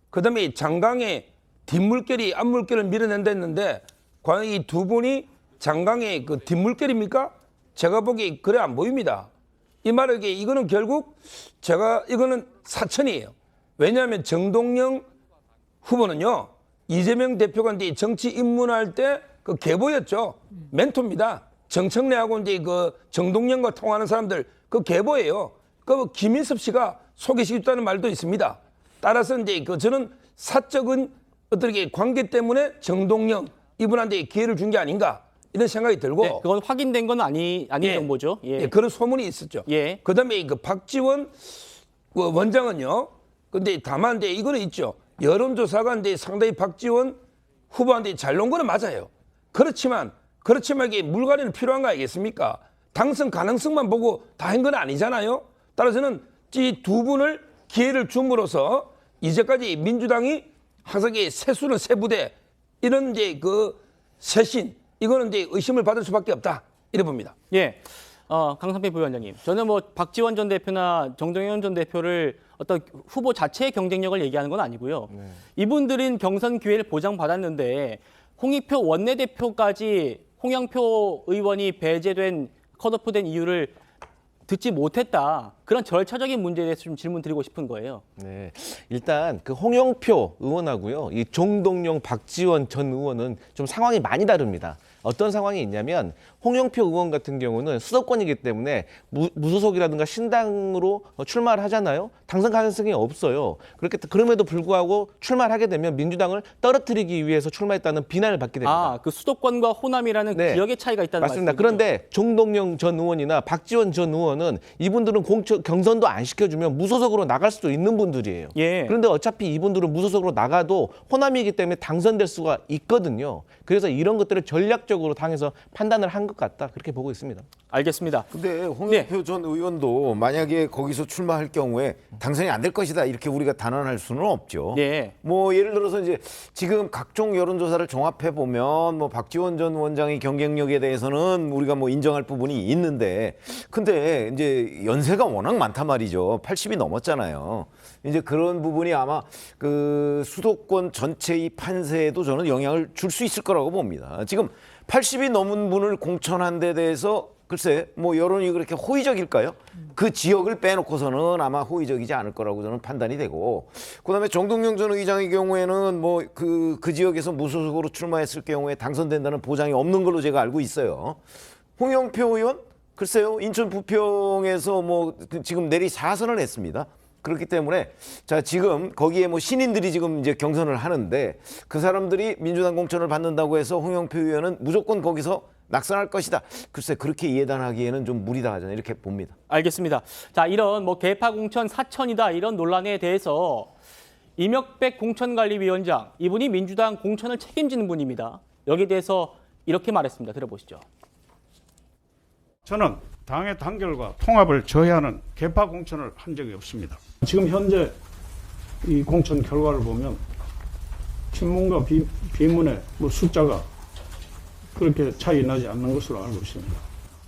그다음에 장강의 뒷물결이 앞물결을 밀어낸다 했는데 과연 이 두 분이 장강의 그 뒷물결입니까? 제가 보기에 그래 안 보입니다. 이 말은 이거는 결국 이거는 사천이에요. 왜냐하면 정동영 후보는요. 이재명 대표가 이제 정치 입문할 때 그 계보였죠. 멘토입니다. 정청래하고 이제 그 정동영과 통하는 사람들 그 계보예요. 그 김인섭 씨가 소개시켰다는 말도 있습니다. 따라서 이제 저는 사적인 어떤 관계 때문에 정동영 이분한테 기회를 준 게 아닌가 이런 생각이 들고. 네, 그건 확인된 건 아닌 정보죠. 예, 그런 소문이 있었죠. 예. 그다음에 그 박지원 원장은요. 근데 다만 이제 이거는 있죠. 여론조사가 이제 상당히 박지원 후보한테 잘 놓은 거는 맞아요. 그렇지만 이게 물갈이는 필요한 거 아니겠습니까? 당선 가능성만 보고 다 한 건 아니잖아요. 따라서는 이 두 분을 기회를 줌으로써 이제까지 민주당이 항상 세수는 세부대 이런 이제 그 쇄신 이거는 이제 의심을 받을 수밖에 없다 이래 봅니다. 예, 강상필 부위원장님, 저는 뭐 박지원 전 대표나 정동영 전 대표를 어떤 후보 자체의 경쟁력을 얘기하는 건 아니고요. 이분들은 경선 기회를 보장받았는데 홍익표 원내대표까지 홍영표 의원이 배제된 컷오프된 이유를 듣지 못했다. 그런 절차적인 문제에 대해서 좀 질문 드리고 싶은 거예요. 네, 일단 그 홍영표 의원하고요, 이 정동영, 박지원 전 의원은 좀 상황이 많이 다릅니다. 어떤 상황이 있냐면 홍영표 의원 같은 경우는 수도권이기 때문에 무소속이라든가 신당으로 출마를 하잖아요. 당선 가능성이 없어요. 그럼에도 불구하고 출마를 하게 되면 민주당을 떨어뜨리기 위해서 출마했다는 비난을 받게 됩니다. 그 수도권과 호남이라는 지역의 차이가 있다는 맞습니다. 말씀이죠? 그런데 정동영 전 의원이나 박지원 전 의원은 이분들은 경선도 안 시켜주면 무소속으로 나갈 수도 있는 분들이에요. 그런데 어차피 이분들은 무소속으로 나가도 호남이기 때문에 당선될 수가 있거든요. 그래서 이런 것들을 전략적으로 당해서 판단을 한 것 같다. 그렇게 보고 있습니다. 알겠습니다. 근데 홍영표 전 의원도 만약에 거기서 출마할 경우에 당선이 안 될 것이다 이렇게 우리가 단언할 수는 없죠. 뭐 예를 들어서 이제 지금 각종 여론조사를 종합해 보면 뭐 박지원 전 원장의 경쟁력에 대해서는 우리가 뭐 인정할 부분이 있는데, 근데 이제 연세가 워낙 많단 말이죠. 80이 넘었잖아요. 이제 그런 부분이 아마 그 수도권 전체의 판세에도 저는 영향을 줄 수 있을 거라고 봅니다. 지금 80이 넘은 분을 공천한 데 대해서 글쎄 뭐 여론이 그렇게 호의적일까요? 그 지역을 빼놓고서는 아마 호의적이지 않을 거라고 저는 판단이 되고, 그다음에 정동영 전 의장의 경우에는 뭐 그 지역에서 무소속으로 출마했을 경우에 당선된다는 보장이 없는 걸로 제가 알고 있어요. 홍영표 의원 글쎄요, 인천 부평에서 뭐 지금 내리 4선을 했습니다. 그렇기 때문에 자 지금 거기에 뭐 신인들이 지금 이제 경선을 하는데 그 사람들이 민주당 공천을 받는다고 해서 홍영표 의원은 무조건 거기서 낙선할 것이다. 글쎄 그렇게 예단하기에는 좀 무리다 저는 이렇게 봅니다. 알겠습니다. 자, 이런 뭐 개파 공천 사천이다 이런 논란에 대해서 이명백 공천관리위원장, 이분이 민주당 공천을 책임지는 분입니다. 여기에 대해서 이렇게 말했습니다. 들어보시죠. 저는 당의 단결과 통합을 저해하는 개파 공천을 한 적이 없습니다. 지금 현재 이 공천 결과를 보면 친문과 비문의 뭐 숫자가 그렇게 차이 나지 않는 것으로 알고 있습니다.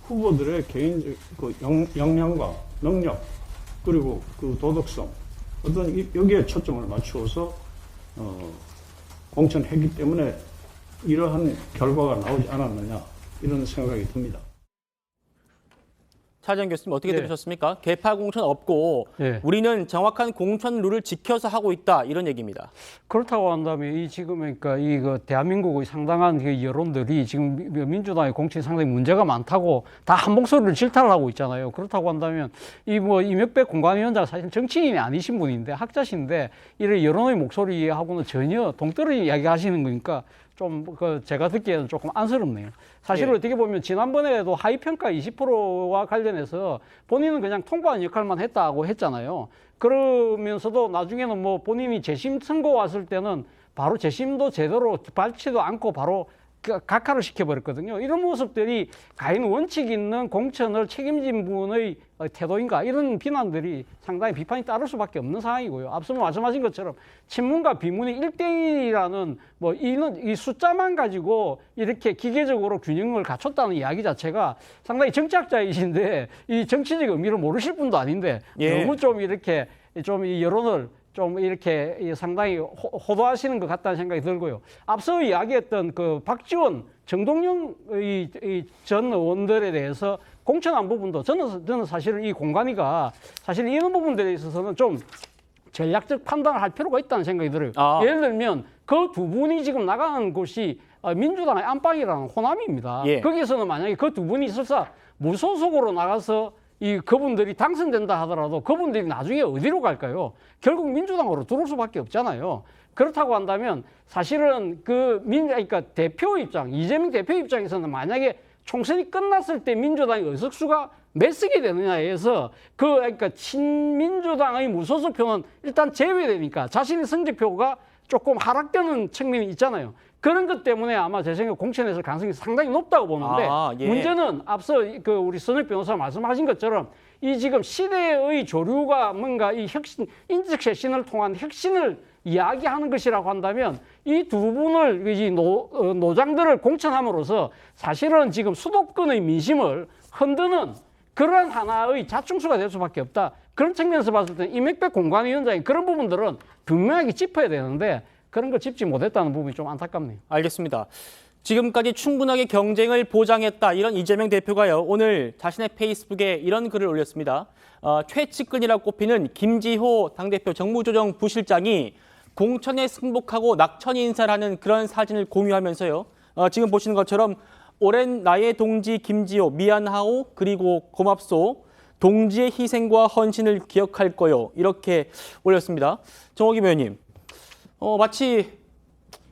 후보들의 개인적 그 역량과 능력 그리고 그 도덕성 어떤 여기에 초점을 맞추어서 공천했기 때문에 이러한 결과가 나오지 않았느냐 이런 생각이 듭니다. 차재현 교수님 어떻게 들으셨습니까? 개파 공천 없고 우리는 정확한 공천 룰을 지켜서 하고 있다 이런 얘기입니다. 그렇다고 한다면 이 지금 그러니까 이 대한민국의 상당한 그 여론들이 지금 민주당의 공천이 상당히 문제가 많다고 다 한 목소리를 질타를 하고 있잖아요. 그렇다고 한다면 이 뭐 이명백 공관위원장 사실 정치인이 아니신 분인데 학자신데 이런 여론의 목소리하고는 전혀 동떨어진 이야기하시는 거니까 좀 제가 듣기에는 조금 안쓰럽네요. 사실 어떻게 보면 지난번에도 하위평가 20%와 관련해서 본인은 그냥 통보하는 역할만 했다고 했잖아요. 그러면서도 나중에는 뭐 본인이 재심 선고 왔을 때는 바로 재심도 제대로 밟지도 않고 바로 각하를 시켜버렸거든요. 이런 모습들이 과연 원칙 있는 공천을 책임진 분의 태도인가 이런 비난들이 상당히 비판이 따를 수밖에 없는 상황이고요. 앞서 말씀하신 것처럼 친문과 비문이 1대1이라는 뭐 이 숫자만 가지고 이렇게 기계적으로 균형을 갖췄다는 이야기 자체가 상당히 정치학자이신데 이 정치적 의미를 모르실 분도 아닌데 너무 좀 이렇게 좀 이 여론을 좀 이렇게 상당히 호도하시는 것 같다는 생각이 들고요. 앞서 이야기했던 그 박지원, 정동영 전 의원들에 대해서 공천한 부분도 저는 사실은 이 공관위가 사실 이런 부분들에 있어서는 좀 전략적 판단을 할 필요가 있다는 생각이 들어요. 예를 들면 그 두 분이 지금 나가는 곳이 민주당의 안방이라는 호남입니다. 거기에서는 만약에 그 두 분이 설사 무소속으로 나가서 그분들이 당선된다 하더라도 그분들이 나중에 어디로 갈까요? 결국 민주당으로 들어올 수밖에 없잖아요. 그렇다고 한다면 사실은 그러니까 대표 입장, 이재명 대표 입장에서는 만약에 총선이 끝났을 때 민주당의 의석수가 몇 석이 되느냐에서 그러니까 친민주당의 무소속표는 일단 제외되니까 자신의 성적표가 조금 하락되는 측면이 있잖아요. 그런 것 때문에 아마 제 생각에 공천했을 가능성이 상당히 높다고 보는데 문제는 앞서 우리 선혁 변호사 말씀하신 것처럼 이 지금 시대의 조류가 뭔가 이 혁신, 인적 쇄신을 통한 혁신을 이야기하는 것이라고 한다면 이 두 분을 이 노장들을 공천함으로써 사실은 지금 수도권의 민심을 흔드는 그런 하나의 자충수가 될 수밖에 없다. 그런 측면에서 봤을 때 이명박 공관위원장이 그런 부분들은 분명하게 짚어야 되는데 그런 걸 짚지 못했다는 부분이 좀 안타깝네요. 알겠습니다. 지금까지 충분하게 경쟁을 보장했다 이런 이재명 대표가요. 오늘 자신의 페이스북에 이런 글을 올렸습니다. 최측근이라고 꼽히는 김지호 당대표 정무조정부실장이 공천에 승복하고 낙천 인사를 하는 그런 사진을 공유하면서요. 지금 보시는 것처럼 오랜 나의 동지 김지호 미안하오 그리고 고맙소. 동지의 희생과 헌신을 기억할 거요. 이렇게 올렸습니다. 정호김 의원님. 마치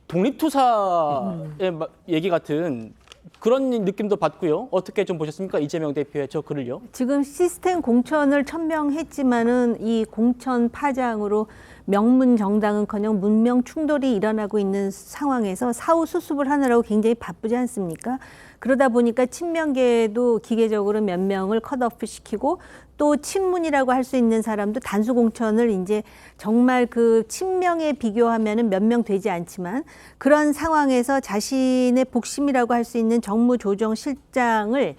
독립투사의 얘기 같은 그런 느낌도 받고요. 어떻게 좀 보셨습니까? 이재명 대표의 저 글을요. 지금 시스템 공천을 천명했지만은 이 공천 파장으로 명문 정당은커녕 문명 충돌이 일어나고 있는 상황에서 사후 수습을 하느라고 굉장히 바쁘지 않습니까? 그러다 보니까 친명계도 기계적으로 몇 명을 컷오프 시키고 또 친문이라고 할 수 있는 사람도 단수 공천을 이제 정말 그 친명에 비교하면은 몇 명 되지 않지만 그런 상황에서 자신의 복심이라고 할 수 있는 정무조정실장을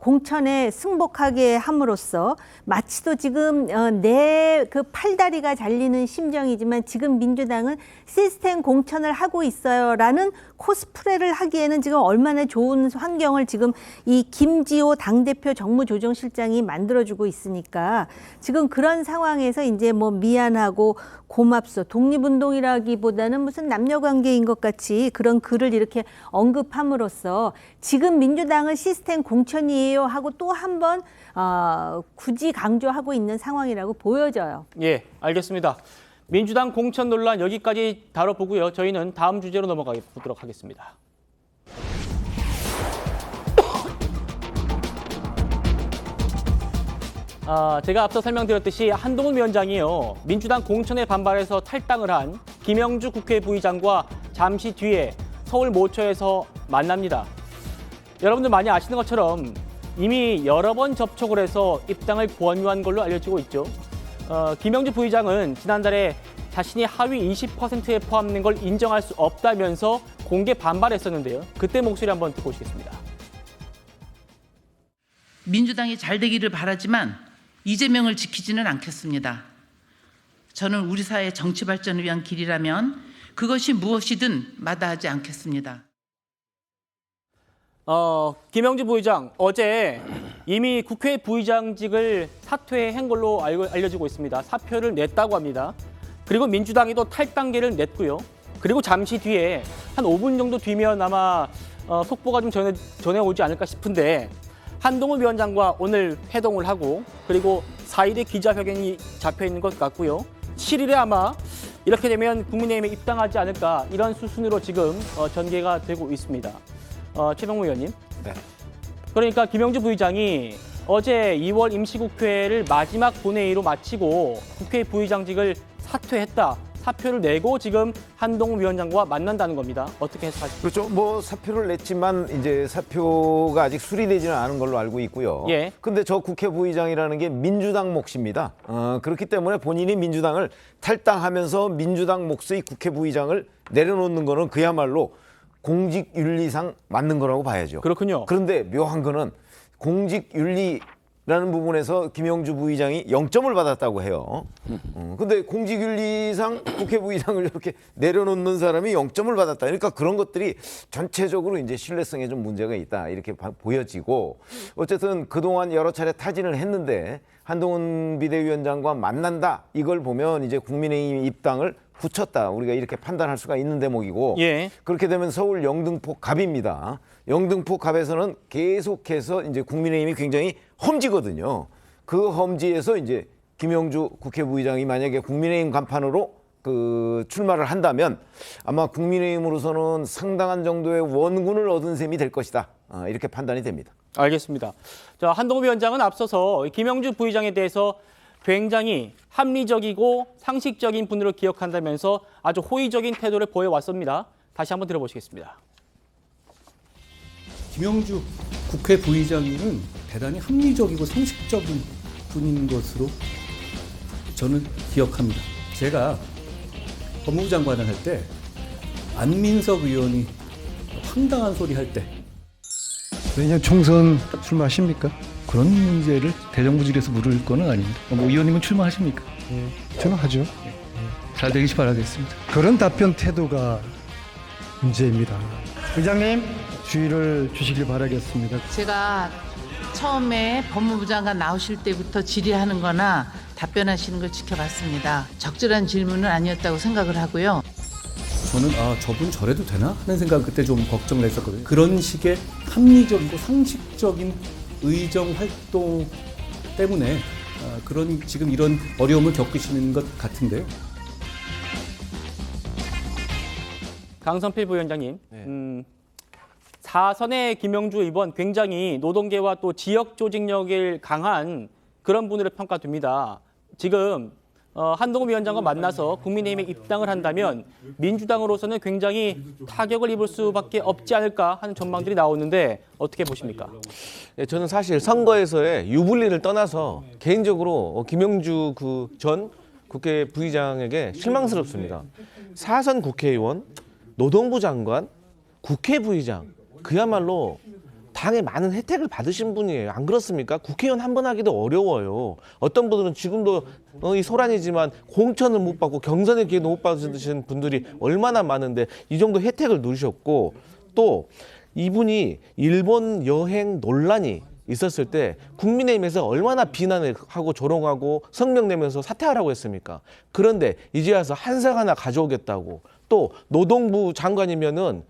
공천에 승복하게 함으로써 마치도 지금 내 그 팔다리가 잘리는 심정이지만 지금 민주당은 시스템 공천을 하고 있어요라는 코스프레를 하기에는 지금 얼마나 좋은 환경을 지금 이 김지호 당대표 정무조정실장이 만들어주고 있으니까 지금 그런 상황에서 이제 뭐 미안하고 고맙소 독립운동이라기보다는 무슨 남녀관계인 것 같이 그런 글을 이렇게 언급함으로써 지금 민주당은 시스템 공천이에요 하고 또 한 번 굳이 강조하고 있는 상황이라고 보여져요. 예, 알겠습니다. 민주당 공천 논란 여기까지 다뤄보고요. 저희는 다음 주제로 넘어가 보도록 하겠습니다. 제가 앞서 설명드렸듯이 한동훈 위원장이요. 민주당 공천에 반발해서 탈당을 한 김영주 국회 부의장과 잠시 뒤에 서울 모처에서 만납니다. 여러분들 많이 아시는 것처럼 이미 여러 번 접촉을 해서 입당을 권유한 걸로 알려지고 있죠. 김영주 부의장은 지난달에 자신이 하위 20%에 포함된 걸 인정할 수 없다면서 공개 반발했었는데요. 그때 목소리 한번 듣고 오시겠습니다. 민주당이 잘 되기를 바라지만 이재명을 지키지는 않겠습니다. 저는 우리 사회 정치 발전을 위한 길이라면 그것이 무엇이든 마다하지 않겠습니다. 김영주 부의장 어제 이미 국회 부의장직을 사퇴한 걸로 알려지고 있습니다. 사표를 냈다고 합니다. 그리고 민주당이 또 탈당계를 냈고요. 그리고 잠시 뒤에 한 5분 정도 뒤면 아마 속보가 좀 전해오지 않을까 싶은데 한동훈 위원장과 오늘 회동을 하고 그리고 4일에 기자회견이 잡혀 있는 것 같고요. 7일에 아마 이렇게 되면 국민의힘에 입당하지 않을까 이런 수순으로 지금 전개가 되고 있습니다. 최병무 의원님. 네. 그러니까 김영주 부의장이 어제 2월 임시국회를 마지막 본회의로 마치고 국회 부의장직을 사퇴했다. 사표를 내고 지금 한동훈 위원장과 만난다는 겁니다. 어떻게 해석하십니까? 그렇죠. 뭐 사표를 냈지만 이제 사표가 아직 수리되지는 않은 걸로 알고 있고요. 예. 근데 저 국회 부의장이라는 게 민주당 몫입니다. 그렇기 때문에 본인이 민주당을 탈당하면서 민주당 몫의 국회 부의장을 내려놓는 거는 그야말로 공직윤리상 맞는 거라고 봐야죠. 그렇군요. 그런데 묘한 거는 공직윤리라는 부분에서 김영주 부의장이 0점을 받았다고 해요. 근데 공직윤리상 국회 부의장을 이렇게 내려놓는 사람이 0점을 받았다. 그러니까 그런 것들이 전체적으로 이제 신뢰성에 좀 문제가 있다. 이렇게 보여지고 어쨌든 그동안 여러 차례 타진을 했는데 한동훈 비대위원장과 만난다. 이걸 보면 이제 국민의힘 입당을 굳혔다. 우리가 이렇게 판단할 수가 있는 대목이고 예. 그렇게 되면 서울 영등포 갑입니다. 영등포 갑에서는 계속해서 이제 국민의힘이 굉장히 험지거든요. 그 험지에서 이제 김영주 국회 부의장이 만약에 국민의힘 간판으로 출마를 한다면 아마 국민의힘으로서는 상당한 정도의 원군을 얻은 셈이 될 것이다. 이렇게 판단이 됩니다. 알겠습니다. 자, 한동훈 위원장은 앞서서 김영주 부의장에 대해서 굉장히 합리적이고 상식적인 분으로 기억한다면서 아주 호의적인 태도를 보여왔습니다. 다시 한번 들어보시겠습니다. 김영주 국회 부의장은 대단히 합리적이고 상식적인 분인 것으로 저는 기억합니다. 제가 법무부 장관을 할 때 안민석 의원이 황당한 소리 할 때 내년 총선 출마하십니까? 그런 문제를 대정부질에서 물을 거는 아닙니다. 뭐 의원님은 출마하십니까? 저는 하죠. 잘 되길 바라겠습니다. 그런 답변 태도가 문제입니다. 의장님 주의를 주시길 바라겠습니다. 제가 처음에 법무부 장관 나오실 때부터 질의하는 거나 답변하시는 걸 지켜봤습니다. 적절한 질문은 아니었다고 생각을 하고요. 저는 저분 저래도 되나? 하는 생각 그때 좀 걱정을 했었거든요. 그런 식의 합리적이고 상식적인 의정 활동 때문에 그런 지금 이런 어려움을 겪으시는 것 같은데요. 강성필 부위원장님, 4선의 김영주 의원 굉장히 노동계와 또 지역 조직력이 강한 그런 분으로 평가됩니다. 지금 한동훈 위원장과 만나서 국민의힘에 입당을 한다면 민주당으로서는 굉장히 타격을 입을 수밖에 없지 않을까 하는 전망들이 나오는데 어떻게 보십니까? 네, 저는 사실 선거에서의 유불리를 떠나서 개인적으로 김영주 전 국회 부의장에게 실망스럽습니다. 4선 국회의원, 노동부 장관, 국회 부의장 그야말로 당의 많은 혜택을 받으신 분이에요. 안 그렇습니까? 국회의원 한 번 하기도 어려워요. 어떤 분들은 지금도 이 소란이지만 공천을 못 받고 경선의 기회도 못 받으신 분들이 얼마나 많은데 이 정도 혜택을 누리셨고 또 이분이 일본 여행 논란이 있었을 때 국민의힘에서 얼마나 비난을 하고 조롱하고 성명 내면서 사퇴하라고 했습니까? 그런데 이제 와서 한석 하나 가져오겠다고 또 노동부 장관이면은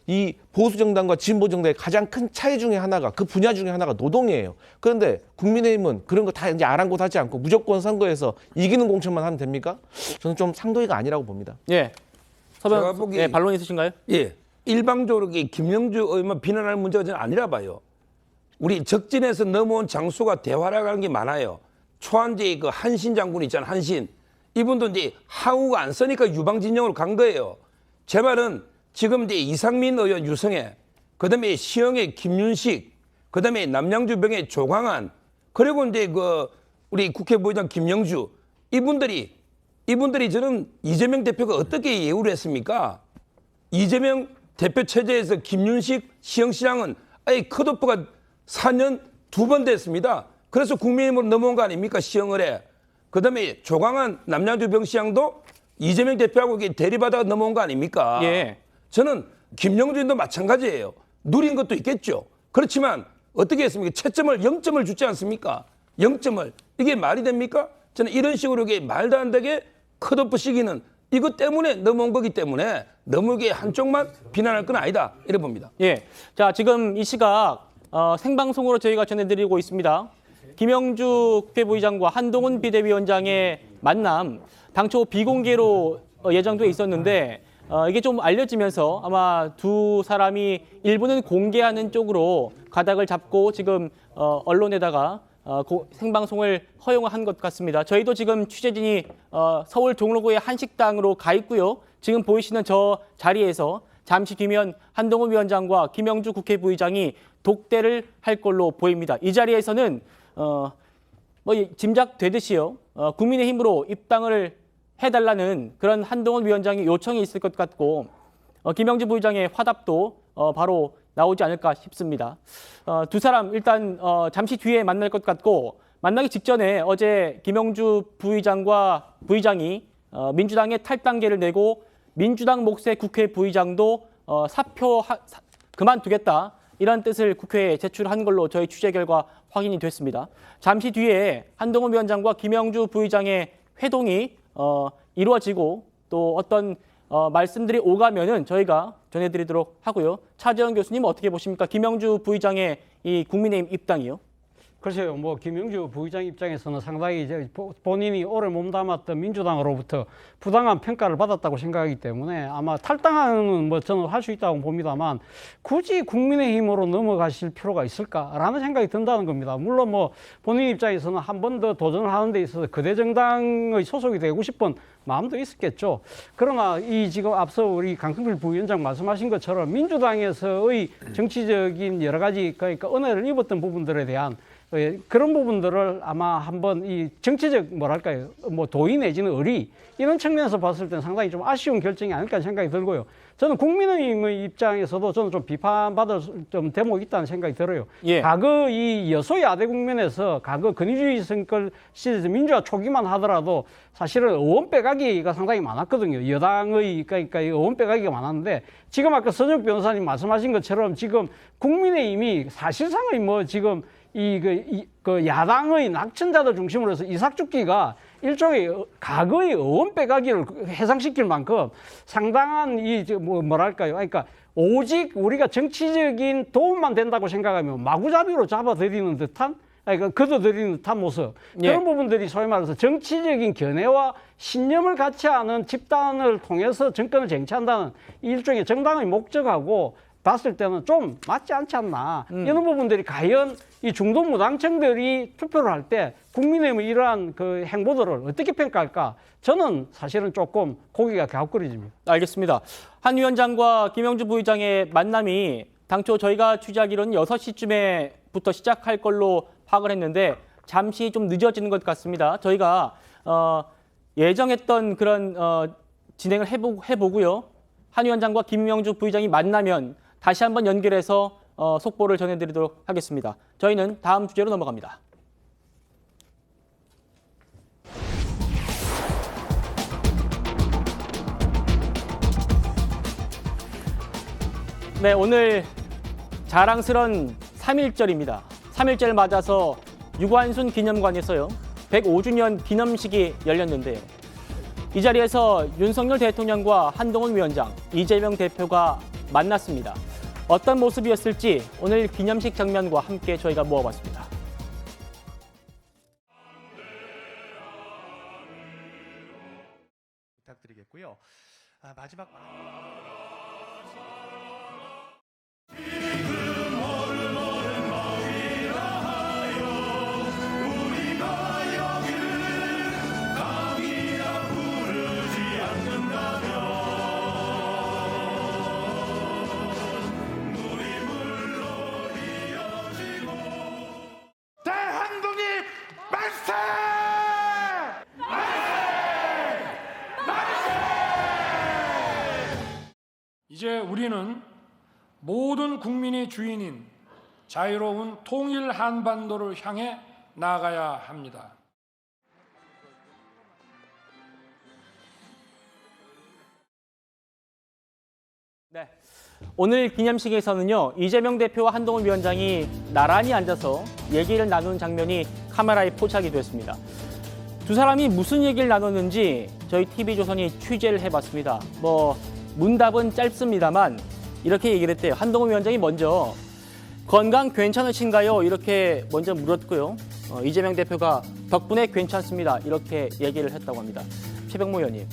이 보수정당과 진보정당의 가장 큰 차이 중에 하나가 그 분야 중에 하나가 노동이에요. 그런데 국민의힘은 그런 거 다 이제 아랑곳하지 않고 무조건 선거에서 이기는 공천만 하면 됩니까? 저는 좀 상도이가 아니라고 봅니다. 예. 서병, 예, 반론 있으신가요? 예. 일방적으로 김영주 의원만 비난할 문제가 저는 아니라 봐요. 우리 적진에서 넘어온 장수가 대활약하는 게 많아요. 초안제의 그 한신 장군 있잖아요. 한신. 이분도 이제 항우가 안 쓰니까 유방진영으로 간 거예요. 제 말은 지금 이제 이상민 의원 유성애, 그다음에 시흥의 김윤식, 그다음에 남양주병의 조광안, 그리고 이제 우리 국회 부의장 김영주 이분들이 저는 이재명 대표가 어떻게 예우를 했습니까? 이재명 대표 체제에서 김윤식 시흥시장은 아예 컷오프가 4년 2번 됐습니다. 그래서 국민의힘으로 넘어온 거 아닙니까? 시흥을 해. 그다음에 조광안 남양주병시장도 이재명 대표하고 대립하다가 넘어온 거 아닙니까? 예. 저는 김영주도 마찬가지예요. 누린 것도 있겠죠. 그렇지만 어떻게 했습니까? 채점을 0점을 주지 않습니까? 0점을. 이게 말이 됩니까? 저는 이런 식으로 이게 말도 안 되게 컷오프 시기는 이것 때문에 넘어온 거기 때문에 너무 이게 한쪽만 비난할 건 아니다. 이래 봅니다. 예. 자, 지금 이 시각 생방송으로 저희가 전해드리고 있습니다. 김영주 국회 부의장과 한동훈 비대위원장의 만남, 당초 비공개로 예정돼 있었는데 이게 좀 알려지면서 아마 두 사람이 일부는 공개하는 쪽으로 가닥을 잡고 지금 언론에다가 생방송을 허용한 것 같습니다. 저희도 지금 취재진이 서울 종로구의 한 식당으로 가 있고요. 지금 보이시는 저 자리에서 잠시 뒤면 한동훈 위원장과 김영주 국회 부의장이 독대를 할 걸로 보입니다. 이 자리에서는 짐작되듯이요. 국민의힘으로 입당을 해달라는 그런 한동훈 위원장의 요청이 있을 것 같고 김영주 부의장의 화답도 바로 나오지 않을까 싶습니다. 두 사람 일단 잠시 뒤에 만날 것 같고 만나기 직전에 어제 김영주 부의장이 민주당의 탈당계를 내고 민주당 몫의 국회 부의장도 사표 그만두겠다 이런 뜻을 국회에 제출한 걸로 저희 취재 결과 확인이 됐습니다. 잠시 뒤에 한동훈 위원장과 김영주 부의장의 회동이 이루어지고 또 어떤 말씀들이 오가면은 저희가 전해드리도록 하고요. 차재원 교수님 어떻게 보십니까? 김영주 부의장의 이 국민의힘 입당이요? 글쎄요, 뭐 김영주 부의장 입장에서는 상당히 이제 본인이 오래 몸담았던 민주당으로부터 부당한 평가를 받았다고 생각하기 때문에 아마 탈당하는 뭐 저는 할 수 있다고 봅니다만 굳이 국민의힘으로 넘어가실 필요가 있을까라는 생각이 든다는 겁니다. 물론 뭐 본인 입장에서는 한 번 더 도전을 하는 데 있어서 거대 정당의 소속이 되고 싶은 마음도 있었겠죠. 그러나 이 지금 앞서 우리 강승필 부위원장 말씀하신 것처럼 민주당에서의 정치적인 여러 가지 그러니까 은혜를 입었던 부분들에 대한 그런 부분들을 아마 한번 이 정치적 뭐랄까요, 뭐 도의 내지는 의리 이런 측면에서 봤을 때는 상당히 좀 아쉬운 결정이 아닐까 생각이 들고요. 저는 국민의힘의 입장에서도 저는 좀 비판받을 좀 대목이 있다는 생각이 들어요. 예. 과거 이 여소야대 국면에서 과거 권위주의 선거 시절에서 민주화 초기만 하더라도 사실은 의원 빼가기가 상당히 많았거든요. 여당의 그러니까 의원 빼가기가 많았는데 지금 아까 서정욱 변호사님 말씀하신 것처럼 지금 국민의힘이 사실상의 뭐 지금 그 야당의 낙천자들 중심으로 해서 이삭죽기가 일종의 과거의 의원 빼가기를 해상시킬 만큼 상당한 뭐랄까요. 그러니까 오직 우리가 정치적인 도움만 된다고 생각하면 마구잡이로 잡아들이는 듯한 그러니까 걷어들이는 듯한 모습. 그런 부분들이 소위 말해서 정치적인 견해와 신념을 같이 하는 집단을 통해서 정권을 쟁취한다는 일종의 정당의 목적하고 봤을 때는 좀 맞지 않지 않나. 이런 부분들이 과연 이 중도 무당층들이 투표를 할 때 국민의힘의 이러한 그 행보들을 어떻게 평가할까? 저는 사실은 조금 고개가 갸웃거려집니다. 알겠습니다. 한 위원장과 김영주 부의장의 만남이 당초 저희가 취재하기로는 6시쯤에부터 시작할 걸로 파악을 했는데 잠시 좀 늦어지는 것 같습니다. 저희가 예정했던 그런 진행을 해보고요. 한 위원장과 김영주 부의장이 만나면 다시 한번 연결해서 속보를 전해드리도록 하겠습니다. 저희는 다음 주제로 넘어갑니다. 네, 오늘 자랑스런 3.1절입니다. 3.1절 맞아서 유관순 기념관에서요 105주년 기념식이 열렸는데 이 자리에서 윤석열 대통령과 한동훈 위원장, 이재명 대표가 만났습니다. 어떤 모습이었을지 오늘 기념식 장면과 함께 저희가 모아봤습니다. 부탁드리겠고요. 마지막 이제 우리는 모든 국민의 주인인 자유로운 통일 한반도를 향해 나아가야 합니다. 네, 오늘 기념식에서는요 이재명 대표와 한동훈 위원장이 나란히 앉아서 얘기를 나누는 장면이 카메라에 포착이 됐습니다. 두 사람이 무슨 얘기를 나눴는지 저희 TV조선이 취재를 해봤습니다. 문답은 짧습니다만 이렇게 얘기를 했대요. 한동훈 위원장이 먼저 건강 괜찮으신가요? 이렇게 먼저 물었고요. 이재명 대표가 덕분에 괜찮습니다. 이렇게 얘기를 했다고 합니다. 최병모 의원님.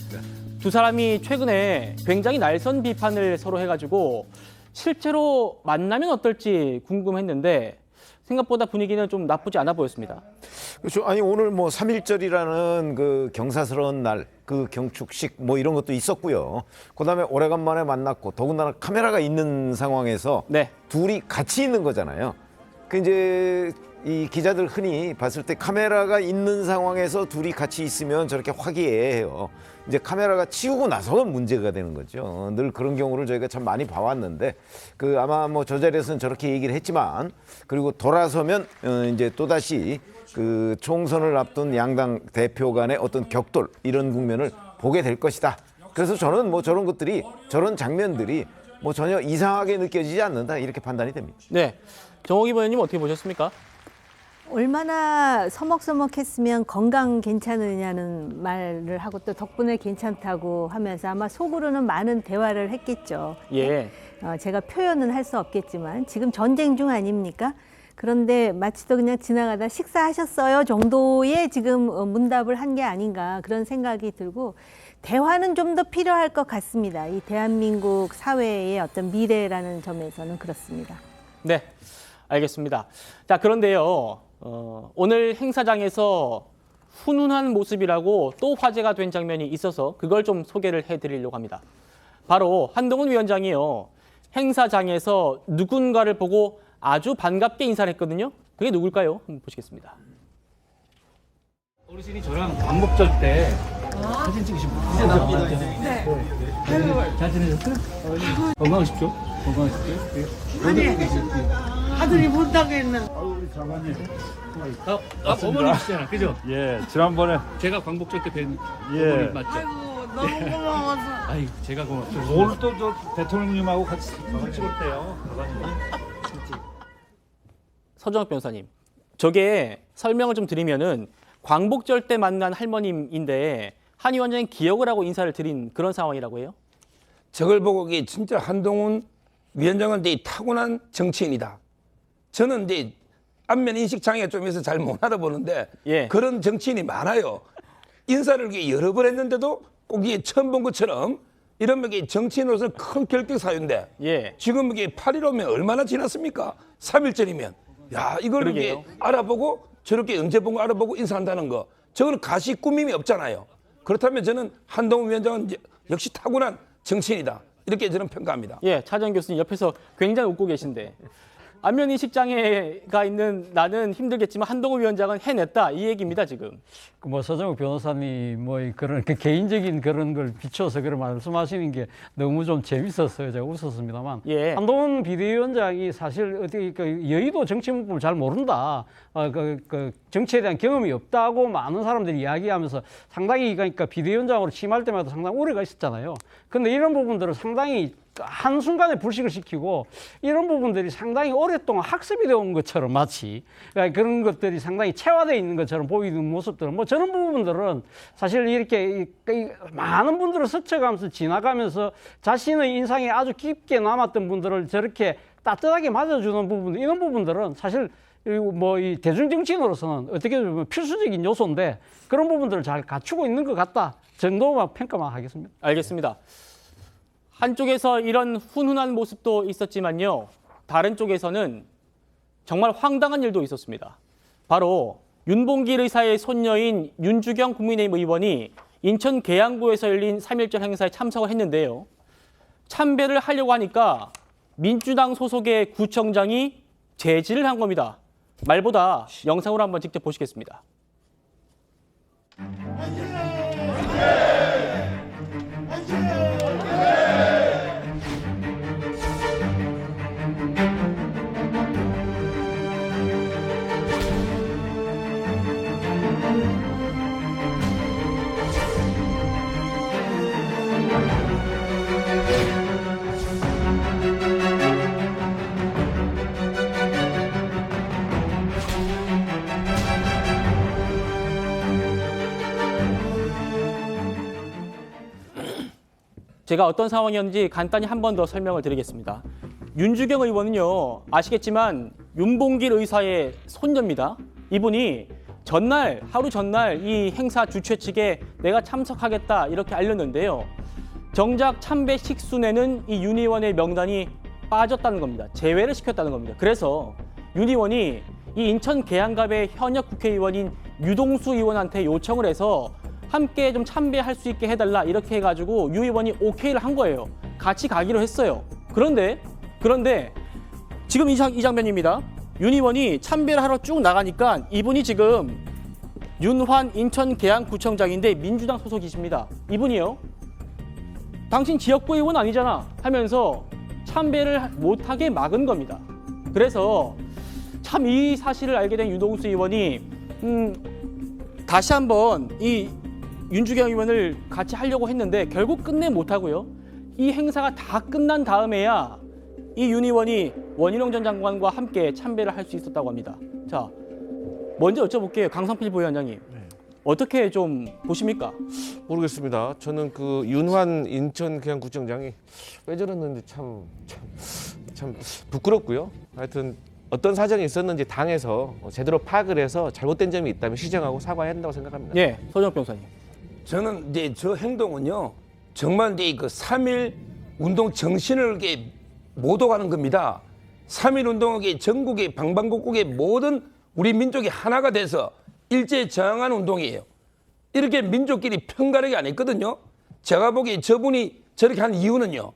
두 사람이 최근에 굉장히 날선 비판을 서로 해가지고 실제로 만나면 어떨지 궁금했는데 생각보다 분위기는 좀 나쁘지 않아 보였습니다. 그렇죠. 아니 오늘 뭐 3.1절이라는 그 경사스러운 날, 그 경축식 뭐 이런 것도 있었고요. 그다음에 오래간만에 만났고 더군다나 카메라가 있는 상황에서 둘이 같이 있는 거잖아요. 그 이제 이 기자들 흔히 봤을 때 카메라가 있는 상황에서 둘이 같이 있으면 저렇게 화기애애해요. 이제 카메라가 치우고 나서는 문제가 되는 거죠. 늘 그런 경우를 저희가 참 많이 봐왔는데 그 아마 뭐 저 자리에서는 저렇게 얘기를 했지만 그리고 돌아서면 이제 또다시 그 총선을 앞둔 양당 대표 간의 어떤 격돌 이런 국면을 보게 될 것이다. 그래서 저는 뭐 저런 것들이 저런 장면들이 뭐 전혀 이상하게 느껴지지 않는다 이렇게 판단이 됩니다. 네, 정옥희 의원님 어떻게 보셨습니까? 얼마나 서먹서먹했으면 건강 괜찮으냐는 말을 하고 또 덕분에 괜찮다고 하면서 아마 속으로는 많은 대화를 했겠죠. 예. 제가 표현은 할 수 없겠지만 지금 전쟁 중 아닙니까? 그런데 마치 또 그냥 지나가다 식사하셨어요 정도의 지금 문답을 한 게 아닌가 그런 생각이 들고 대화는 좀 더 필요할 것 같습니다. 이 대한민국 사회의 어떤 미래라는 점에서는 그렇습니다. 네, 알겠습니다. 자, 그런데요. 오늘 행사장에서 훈훈한 모습이라고 또 화제가 된 장면이 있어서 그걸 좀 소개를 해드리려고 합니다. 바로 한동훈 위원장이요. 행사장에서 누군가를 보고 아주 반갑게 인사를 했거든요. 그게 누굴까요? 한번 보시겠습니다. 어르신이 저랑 광복절 때 사진 찍으신 분. 이제 나옵니다. 네. 잘 지내셨어요? 건강하십시오. 건강하십시오. 아니, 아들이 못하게 했는데. 우리 장관님. 어머님이시잖아, 그죠? 예, 지난번에 제가 광복절 때 뵌 예. 어머님 맞죠? 아이고, 너무 고마워서. 아이, 제가 고맙죠. 오늘 또 저 대통령님하고 같이 사진 찍었대요. 서정학 변호사님, 저게 설명을 좀 드리면은 광복절 때 만난 할머님인데 한 위원장이 기억을 하고 인사를 드린 그런 상황이라고 해요? 저걸 보고 이게 진짜 한동훈 위원장은 이제 타고난 정치인이다. 저는 이제 안면 인식 장애가 좀 있어서 잘 못 알아보는데 그런 정치인이 많아요. 인사를 이게 여러 번 했는데도 꼭 이게 처음 본 것처럼 이러면 이게 정치인으로서 큰 결격 사유인데 지금 이게 8.15면 얼마나 지났습니까? 3.1절이면 야 이걸 이게 알아보고 저렇게 언제 본 거 알아보고 인사한다는 거 저거는 가시 꾸밈이 없잖아요. 그렇다면 저는 한동훈 위원장은 역시 타고난 정치인이다. 이렇게 저는 평가합니다. 예, 차정 교수님 옆에서 굉장히 웃고 계신데 안면 인식 장애가 있는 나는 힘들겠지만 한동훈 위원장은 해냈다 이 얘기입니다 지금. 뭐 서정욱 변호사님 뭐 그런 그 개인적인 그런 걸 비춰서 그런 말씀하시는 게 너무 좀 재밌었어요. 제가 웃었습니다만 한동훈 비대위원장이 사실 어떻게 그 여의도 정치 문법을 잘 모른다. 그 정치에 대한 경험이 없다고 많은 사람들이 이야기하면서 상당히 그러니까 비대위원장으로 취임할 때마다 상당히 오래가 있었잖아요. 근데 이런 부분들을 상당히 한순간에 불식을 시키고 이런 부분들이 상당히 오랫동안 학습이 되어 온 것처럼 마치 그런 것들이 상당히 체화되어 있는 것처럼 보이는 모습들은 뭐 저런 부분들은 사실 이렇게 많은 분들을 스쳐가면서 지나가면서 자신의 인상에 아주 깊게 남았던 분들을 저렇게 따뜻하게 맞아주는 부분 이런 부분들은 사실 뭐 이 대중정치인으로서는 어떻게 보면 필수적인 요소인데 그런 부분들을 잘 갖추고 있는 것 같다 정도만 평가만 하겠습니다. 알겠습니다. 한쪽에서 이런 훈훈한 모습도 있었지만요. 다른 쪽에서는 정말 황당한 일도 있었습니다. 바로 윤봉길 의사의 손녀인 윤주경 국민의힘 의원이 인천 계양구에서 열린 3.1절 행사에 참석을 했는데요. 참배를 하려고 하니까 민주당 소속의 구청장이 제지를 한 겁니다. 말보다 영상으로 한번 직접 보시겠습니다. 제가 어떤 상황이었는지 간단히 한 번 더 설명을 드리겠습니다. 윤주경 의원은요, 아시겠지만 윤봉길 의사의 손녀입니다. 이분이 하루 전날 이 행사 주최 측에 내가 참석하겠다 이렇게 알렸는데요. 정작 참배 식순에는 이 윤 의원의 명단이 빠졌다는 겁니다. 제외를 시켰다는 겁니다. 그래서 윤 의원이 이 인천 계양갑의 현역 국회의원인 유동수 의원한테 요청을 해서 함께 좀 참배할 수 있게 해달라 이렇게 해가지고 유 의원이 오케이를 한 거예요. 같이 가기로 했어요. 그런데 지금 이 장면입니다. 윤 의원이 참배를 하러 쭉 나가니까 이분이 지금 윤환 인천 계양구청장인데 민주당 소속이십니다. 이분이요. 당신 지역구 의원 아니잖아 하면서 참배를 못하게 막은 겁니다. 그래서 참 이 사실을 알게 된 유동수 의원이 다시 한번 이 윤주경 의원을 같이 하려고 했는데 결국 끝내 못하고요. 이 행사가 다 끝난 다음에야 이 윤 의원이 원희룡 전 장관과 함께 참배를 할 수 있었다고 합니다. 자, 먼저 여쭤볼게요. 강성필 부위원장님. 어떻게 좀 보십니까? 모르겠습니다. 저는 그 윤환 인천 계양구청장이 왜 저랬는지 참 부끄럽고요. 하여튼 어떤 사정이 있었는지 당에서 제대로 파악을 해서 잘못된 점이 있다면 시정하고 사과해야 한다고 생각합니다. 예, 서정욱 변호사님. 저는 이제 저 행동은요, 정말 이제 그 3.1 운동 정신을 이렇게 모독하는 겁니다. 3.1 운동의 전국의 방방곡곡의 모든 우리 민족이 하나가 돼서 일제에 저항하는 운동이에요. 이렇게 민족끼리 편가르게 안 했거든요. 제가 보기에 저분이 저렇게 한 이유는요,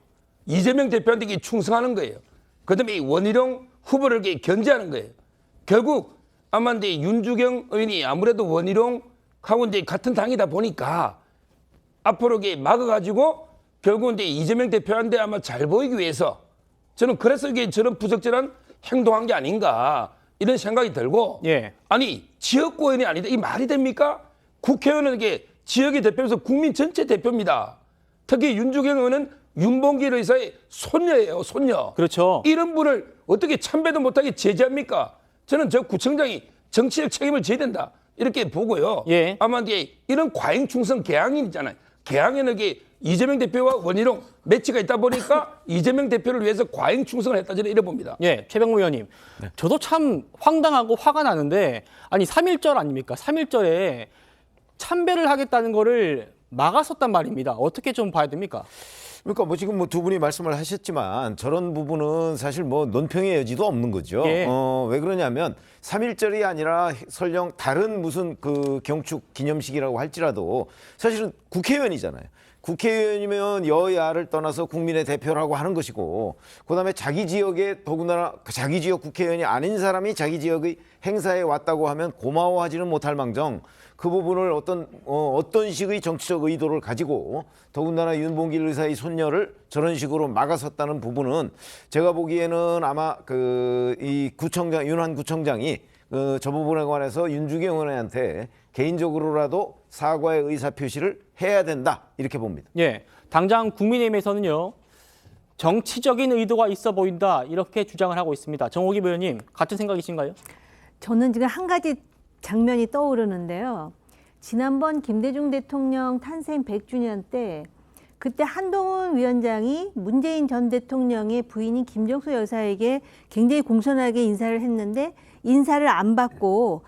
이재명 대표한테 충성하는 거예요. 그다음에 원희룡 후보를 이렇게 견제하는 거예요. 결국 아마 이제 윤주경 의원이 아무래도 원희룡하고 이제 같은 당이다 보니까 앞으로 이게 막아가지고 결국 이제 이재명 대표한테 아마 잘 보이기 위해서 저는 그래서 이게 저런 부적절한 행동한 게 아닌가 이런 생각이 들고, 예. 아니 지역구 의원이 아니다 이 말이 됩니까? 국회의원은 이게 지역의 대표에서 국민 전체 대표입니다. 특히 윤주경 의원은 윤봉길 의사의 손녀예요, 손녀. 그렇죠. 이런 분을 어떻게 참배도 못하게 제재합니까? 저는 저 구청장이 정치적 책임을 져야 된다 이렇게 보고요. 예. 아마 이제 이런 과잉 충성 계양인이잖아요. 계양에는 이게 이재명 대표와 원희룡 매치가 있다 보니까 이재명 대표를 위해서 과잉 충성을 했다 저는 이래 봅니다. 예, 최병무 의원님. 저도 참 황당하고 화가 나는데 아니 3.1절 아닙니까? 3.1절에 참배를 하겠다는 거를 막았었단 말입니다. 어떻게 좀 봐야 됩니까? 그러니까 뭐 지금 뭐 두 분이 말씀을 하셨지만 저런 부분은 사실 뭐 논평의 여지도 없는 거죠. 예. 왜 그러냐면 3.1절이 아니라 설령 다른 무슨 그 경축 기념식이라고 할지라도 사실은 국회의원이잖아요. 국회의원이면 여야를 떠나서 국민의 대표라고 하는 것이고, 그다음에 자기 지역에 더군다나 자기 지역 국회의원이 아닌 사람이 자기 지역의 행사에 왔다고 하면 고마워하지는 못할 망정 그 부분을 어떤 식의 정치적 의도를 가지고 더군다나 윤봉길 의사의 손녀를 저런 식으로 막아섰다는 부분은 제가 보기에는 아마 이 구청장 윤환 구청장이 저 부분에 관해서 윤주경 의원한테 개인적으로라도 사과의 의사 표시를 해야 된다 이렇게 봅니다. 예, 당장 국민의힘에서는요 정치적인 의도가 있어 보인다 이렇게 주장을 하고 있습니다. 정호기 의원님 같은 생각이신가요? 저는 지금 한 가지 장면이 떠오르는데요. 지난번 김대중 대통령 탄생 100주년 때 그때 한동훈 위원장이 문재인 전 대통령의 부인인 김정수 여사에게 굉장히 공손하게 인사를 했는데 인사를 안 받고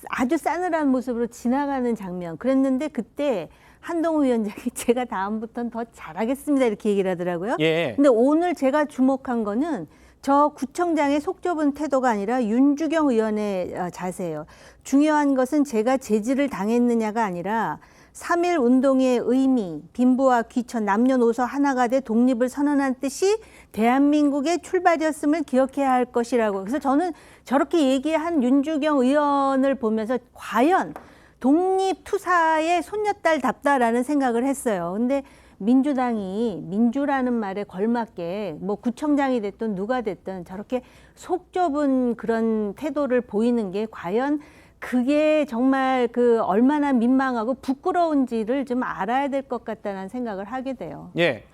아주 싸늘한 모습으로 지나가는 장면. 그랬는데 그때 한동훈 위원장이 제가 다음부터는 더 잘하겠습니다 이렇게 얘기를 하더라고요. 예. 근데 오늘 제가 주목한 거는 저 구청장의 속 좁은 태도가 아니라 윤주경 의원의 자세예요. 중요한 것은 제가 제지를 당했느냐가 아니라 3.1 운동의 의미, 빈부와 귀천, 남녀노소 하나가 돼 독립을 선언한 뜻이 대한민국의 출발이었음을 기억해야 할 것이라고. 그래서 저는 저렇게 얘기한 윤주경 의원을 보면서 과연 독립투사의 손녀딸답다라는 생각을 했어요. 근데 민주당이 민주라는 말에 걸맞게 뭐 구청장이 됐든 누가 됐든 저렇게 속 좁은 그런 태도를 보이는 게 과연 그게 정말 얼마나 민망하고 부끄러운지를 좀 알아야 될 것 같다는 생각을 하게 돼요. 예,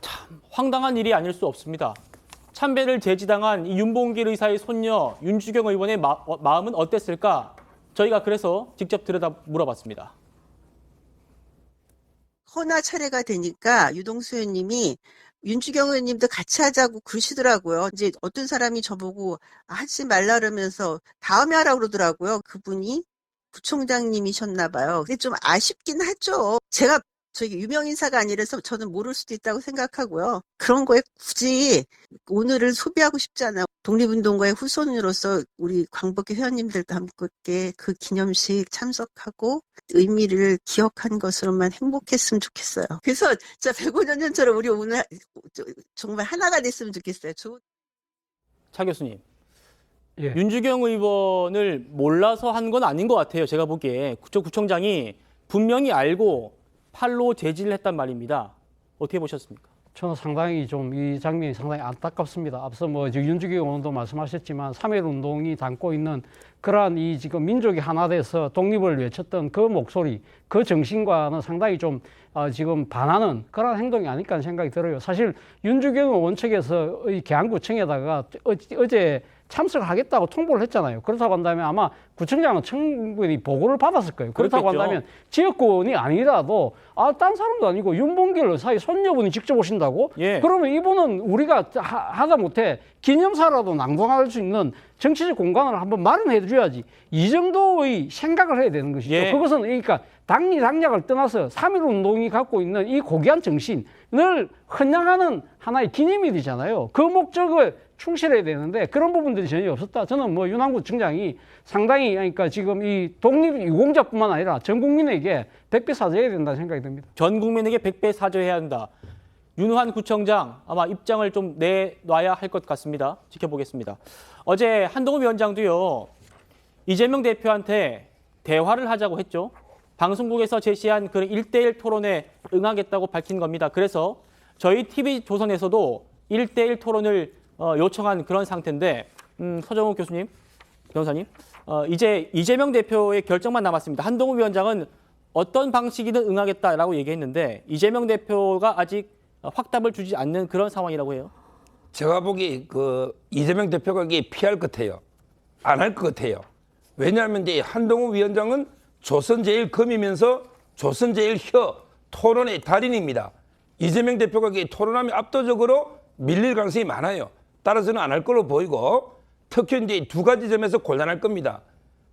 참 황당한 일이 아닐 수 없습니다. 참배를 제지당한 이 윤봉길 의사의 손녀 윤주경 의원의 마음은 어땠을까? 저희가 그래서 직접 들여다 물어봤습니다. 허나 차례가 되니까 유동수 의원님이 윤주경 의원님도 같이 하자고 그러시더라고요. 이제 어떤 사람이 저보고 하지 말라 그러면서 다음에 하라고 그러더라고요. 그분이 구청장님이셨나 봐요. 근데 좀 아쉽긴 하죠. 제가 저기 유명 인사가 아니라서 저는 모를 수도 있다고 생각하고요. 그런 거에 굳이 오늘을 소비하고 싶지 않아요. 독립운동가의 후손으로서 우리 광복회 회원님들도 함께 그 기념식 참석하고 의미를 기억한 것으로만 행복했으면 좋겠어요. 그래서 진짜 105년 전처럼 우리 오늘 정말 하나가 됐으면 좋겠어요. 차 교수님. 예. 윤주경 의원을 몰라서 한 건 아닌 것 같아요. 제가 보기에 구청장이 분명히 알고 팔로 제지를 했단 말입니다. 어떻게 보셨습니까? 저는 상당히 좀 이 장면이 상당히 안타깝습니다. 앞서 뭐 윤주경 의원도 말씀하셨지만 3.1 운동이 담고 있는 그러한 이 지금 민족이 하나 돼서 독립을 외쳤던 그 목소리, 그 정신과는 상당히 좀 지금 반하는 그런 행동이 아닐까 하는 생각이 들어요. 사실 윤주경 의원 측에서 이 계양구청에다가 어제 참석을 하겠다고 통보를 했잖아요. 그렇다고 한다면 아마 구청장은 충분히 보고를 받았을 거예요. 그렇다고 그렇겠죠. 한다면 지역구원이 아니라도 딴 사람도 아니고 윤봉길 의사의 손녀분이 직접 오신다고? 예. 그러면 이분은 우리가 하다못해 기념사라도 낭독할 수 있는 정치적 공간을 한번 마련해 줘야지. 이 정도의 생각을 해야 되는 것이죠. 예. 그것은 그러니까 당리당략을 떠나서 3.1 운동이 갖고 있는 이 고귀한 정신을 헌양하는 하나의 기념일이잖아요. 그 목적을 충실해야 되는데 그런 부분들이 전혀 없었다. 저는 뭐 윤한구 청장이 상당히 그러니까 지금 이 독립 유공자뿐만 아니라 전 국민에게 백배 사죄해야 된다는 생각이 듭니다. 전 국민에게 100배 사죄해야 한다. 윤환 구청장 아마 입장을 좀 내놔야 할 것 같습니다. 지켜보겠습니다. 어제 한동훈 위원장도요. 이재명 대표한테 대화를 하자고 했죠. 방송국에서 제시한 그 1대1 토론에 응하겠다고 밝힌 겁니다. 그래서 저희 TV조선에서도 1대1 토론을 요청한 그런 상태인데 서정욱 교수님, 변호사님, 이제 이재명 대표의 결정만 남았습니다. 한동훈 위원장은 어떤 방식이든 응하겠다라고 얘기했는데 이재명 대표가 아직 확답을 주지 않는 그런 상황이라고 해요. 제가 보기 이재명 대표가 이게 피할 것 같아요. 안 할 것 같아요. 왜냐하면 이제 한동훈 위원장은 조선제일검이면서 조선제일혀 토론의 달인입니다. 이재명 대표가 이게 토론하면 압도적으로 밀릴 가능성이 많아요. 따라서는 안 할 걸로 보이고 특히 이제 두 가지 점에서 곤란할 겁니다.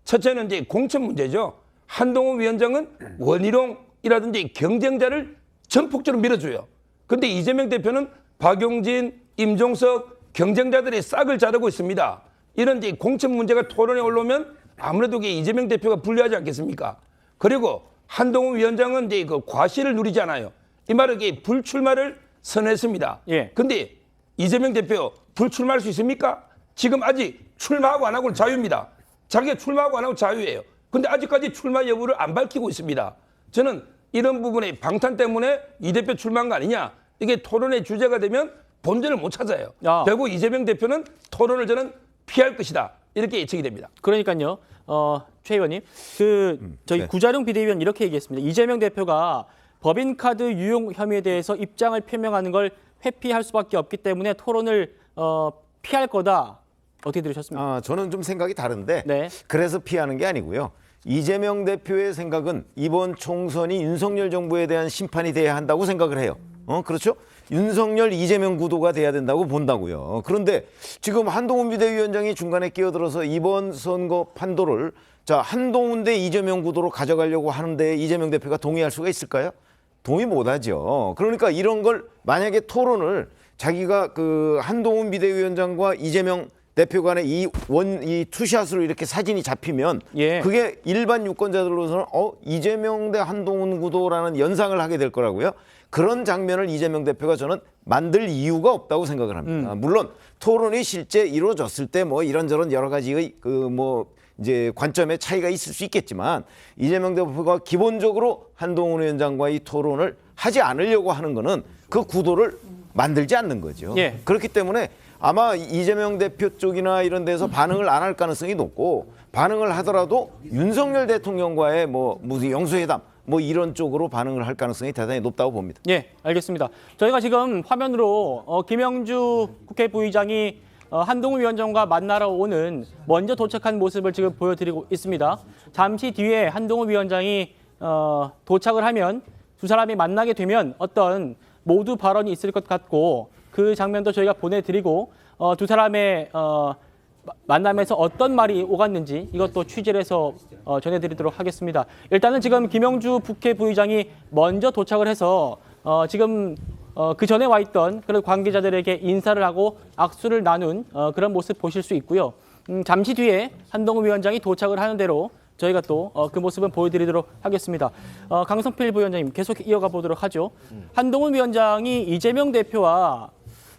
첫째는 이제 공천 문제죠. 한동훈 위원장은 원희룡이라든지 경쟁자를 전폭적으로 밀어줘요. 근데 이재명 대표는 박용진, 임종석 경쟁자들의 싹을 자르고 있습니다. 이런 이제 공천 문제가 토론에 올라오면 아무래도 이재명 대표가 불리하지 않겠습니까? 그리고 한동훈 위원장은 이제 그 과실을 누리지 않아요. 이 말은 불출마를 선언했습니다. 예. 근데 이재명 대표 불출마할 수 있습니까? 지금 아직 출마하고 안 하고는 자유입니다. 자기가 출마하고 안 하고 자유예요. 근데 아직까지 출마 여부를 안 밝히고 있습니다. 저는 이런 부분에 방탄 때문에 이 대표 출마한 거 아니냐. 이게 토론의 주제가 되면 본전을 못 찾아요. 결국 이재명 대표는 토론을 저는 피할 것이다. 이렇게 예측이 됩니다. 그러니까요. 최 의원님, 저희 구자룡 비대위원 이렇게 얘기했습니다. 이재명 대표가 법인카드 유용 혐의에 대해서 입장을 표명하는 걸 회피할 수밖에 없기 때문에 토론을 피할 거다. 어떻게 들으셨습니까? 저는 좀 생각이 다른데 그래서 피하는 게 아니고요. 이재명 대표의 생각은 이번 총선이 윤석열 정부에 대한 심판이 돼야 한다고 생각을 해요. 그렇죠? 윤석열, 이재명 구도가 돼야 된다고 본다고요. 그런데 지금 한동훈 비대위원장이 중간에 끼어들어서 이번 선거 판도를 한동훈 대 이재명 구도로 가져가려고 하는데 이재명 대표가 동의할 수가 있을까요? 동의 못하죠. 그러니까 이런 걸 만약에 토론을 자기가 한동훈 비대위원장과 이재명 대표 간의 이 투샷으로 이렇게 사진이 잡히면 그게 일반 유권자들로서는 이재명 대 한동훈 구도라는 연상을 하게 될 거라고요. 그런 장면을 이재명 대표가 저는 만들 이유가 없다고 생각을 합니다. 물론 토론이 실제 이루어졌을 때 뭐 이런저런 여러 가지의 이제 관점의 차이가 있을 수 있겠지만 이재명 대표가 기본적으로 한동훈 위원장과의 토론을 하지 않으려고 하는 거는 그 구도를 만들지 않는 거죠. 그렇기 때문에 아마 이재명 대표 쪽이나 이런 데서 반응을 안 할 가능성이 높고 반응을 하더라도 윤석열 대통령과의 무슨 영수회담 이런 쪽으로 반응을 할 가능성이 대단히 높다고 봅니다. 예, 알겠습니다. 저희가 지금 화면으로 김영주 국회 부의장이 한동훈 위원장과 만나러 오는 먼저 도착한 모습을 지금 보여드리고 있습니다. 잠시 뒤에 한동훈 위원장이 도착을 하면 두 사람이 만나게 되면 어떤 모두 발언이 있을 것 같고 그 장면도 저희가 보내드리고 두 사람의 만남에서 어떤 말이 오갔는지 이것도 취재를 해서 전해드리도록 하겠습니다. 일단은 지금 김영주 국회 부의장이 먼저 도착을 해서 지금 그 전에 와 있던 그런 관계자들에게 인사를 하고 악수를 나눈 그런 모습 보실 수 있고요. 잠시 뒤에 한동훈 위원장이 도착을 하는 대로 저희가 또 그 모습은 보여드리도록 하겠습니다. 강성필 부위원장님 계속 이어가 보도록 하죠. 한동훈 위원장이 이재명 대표와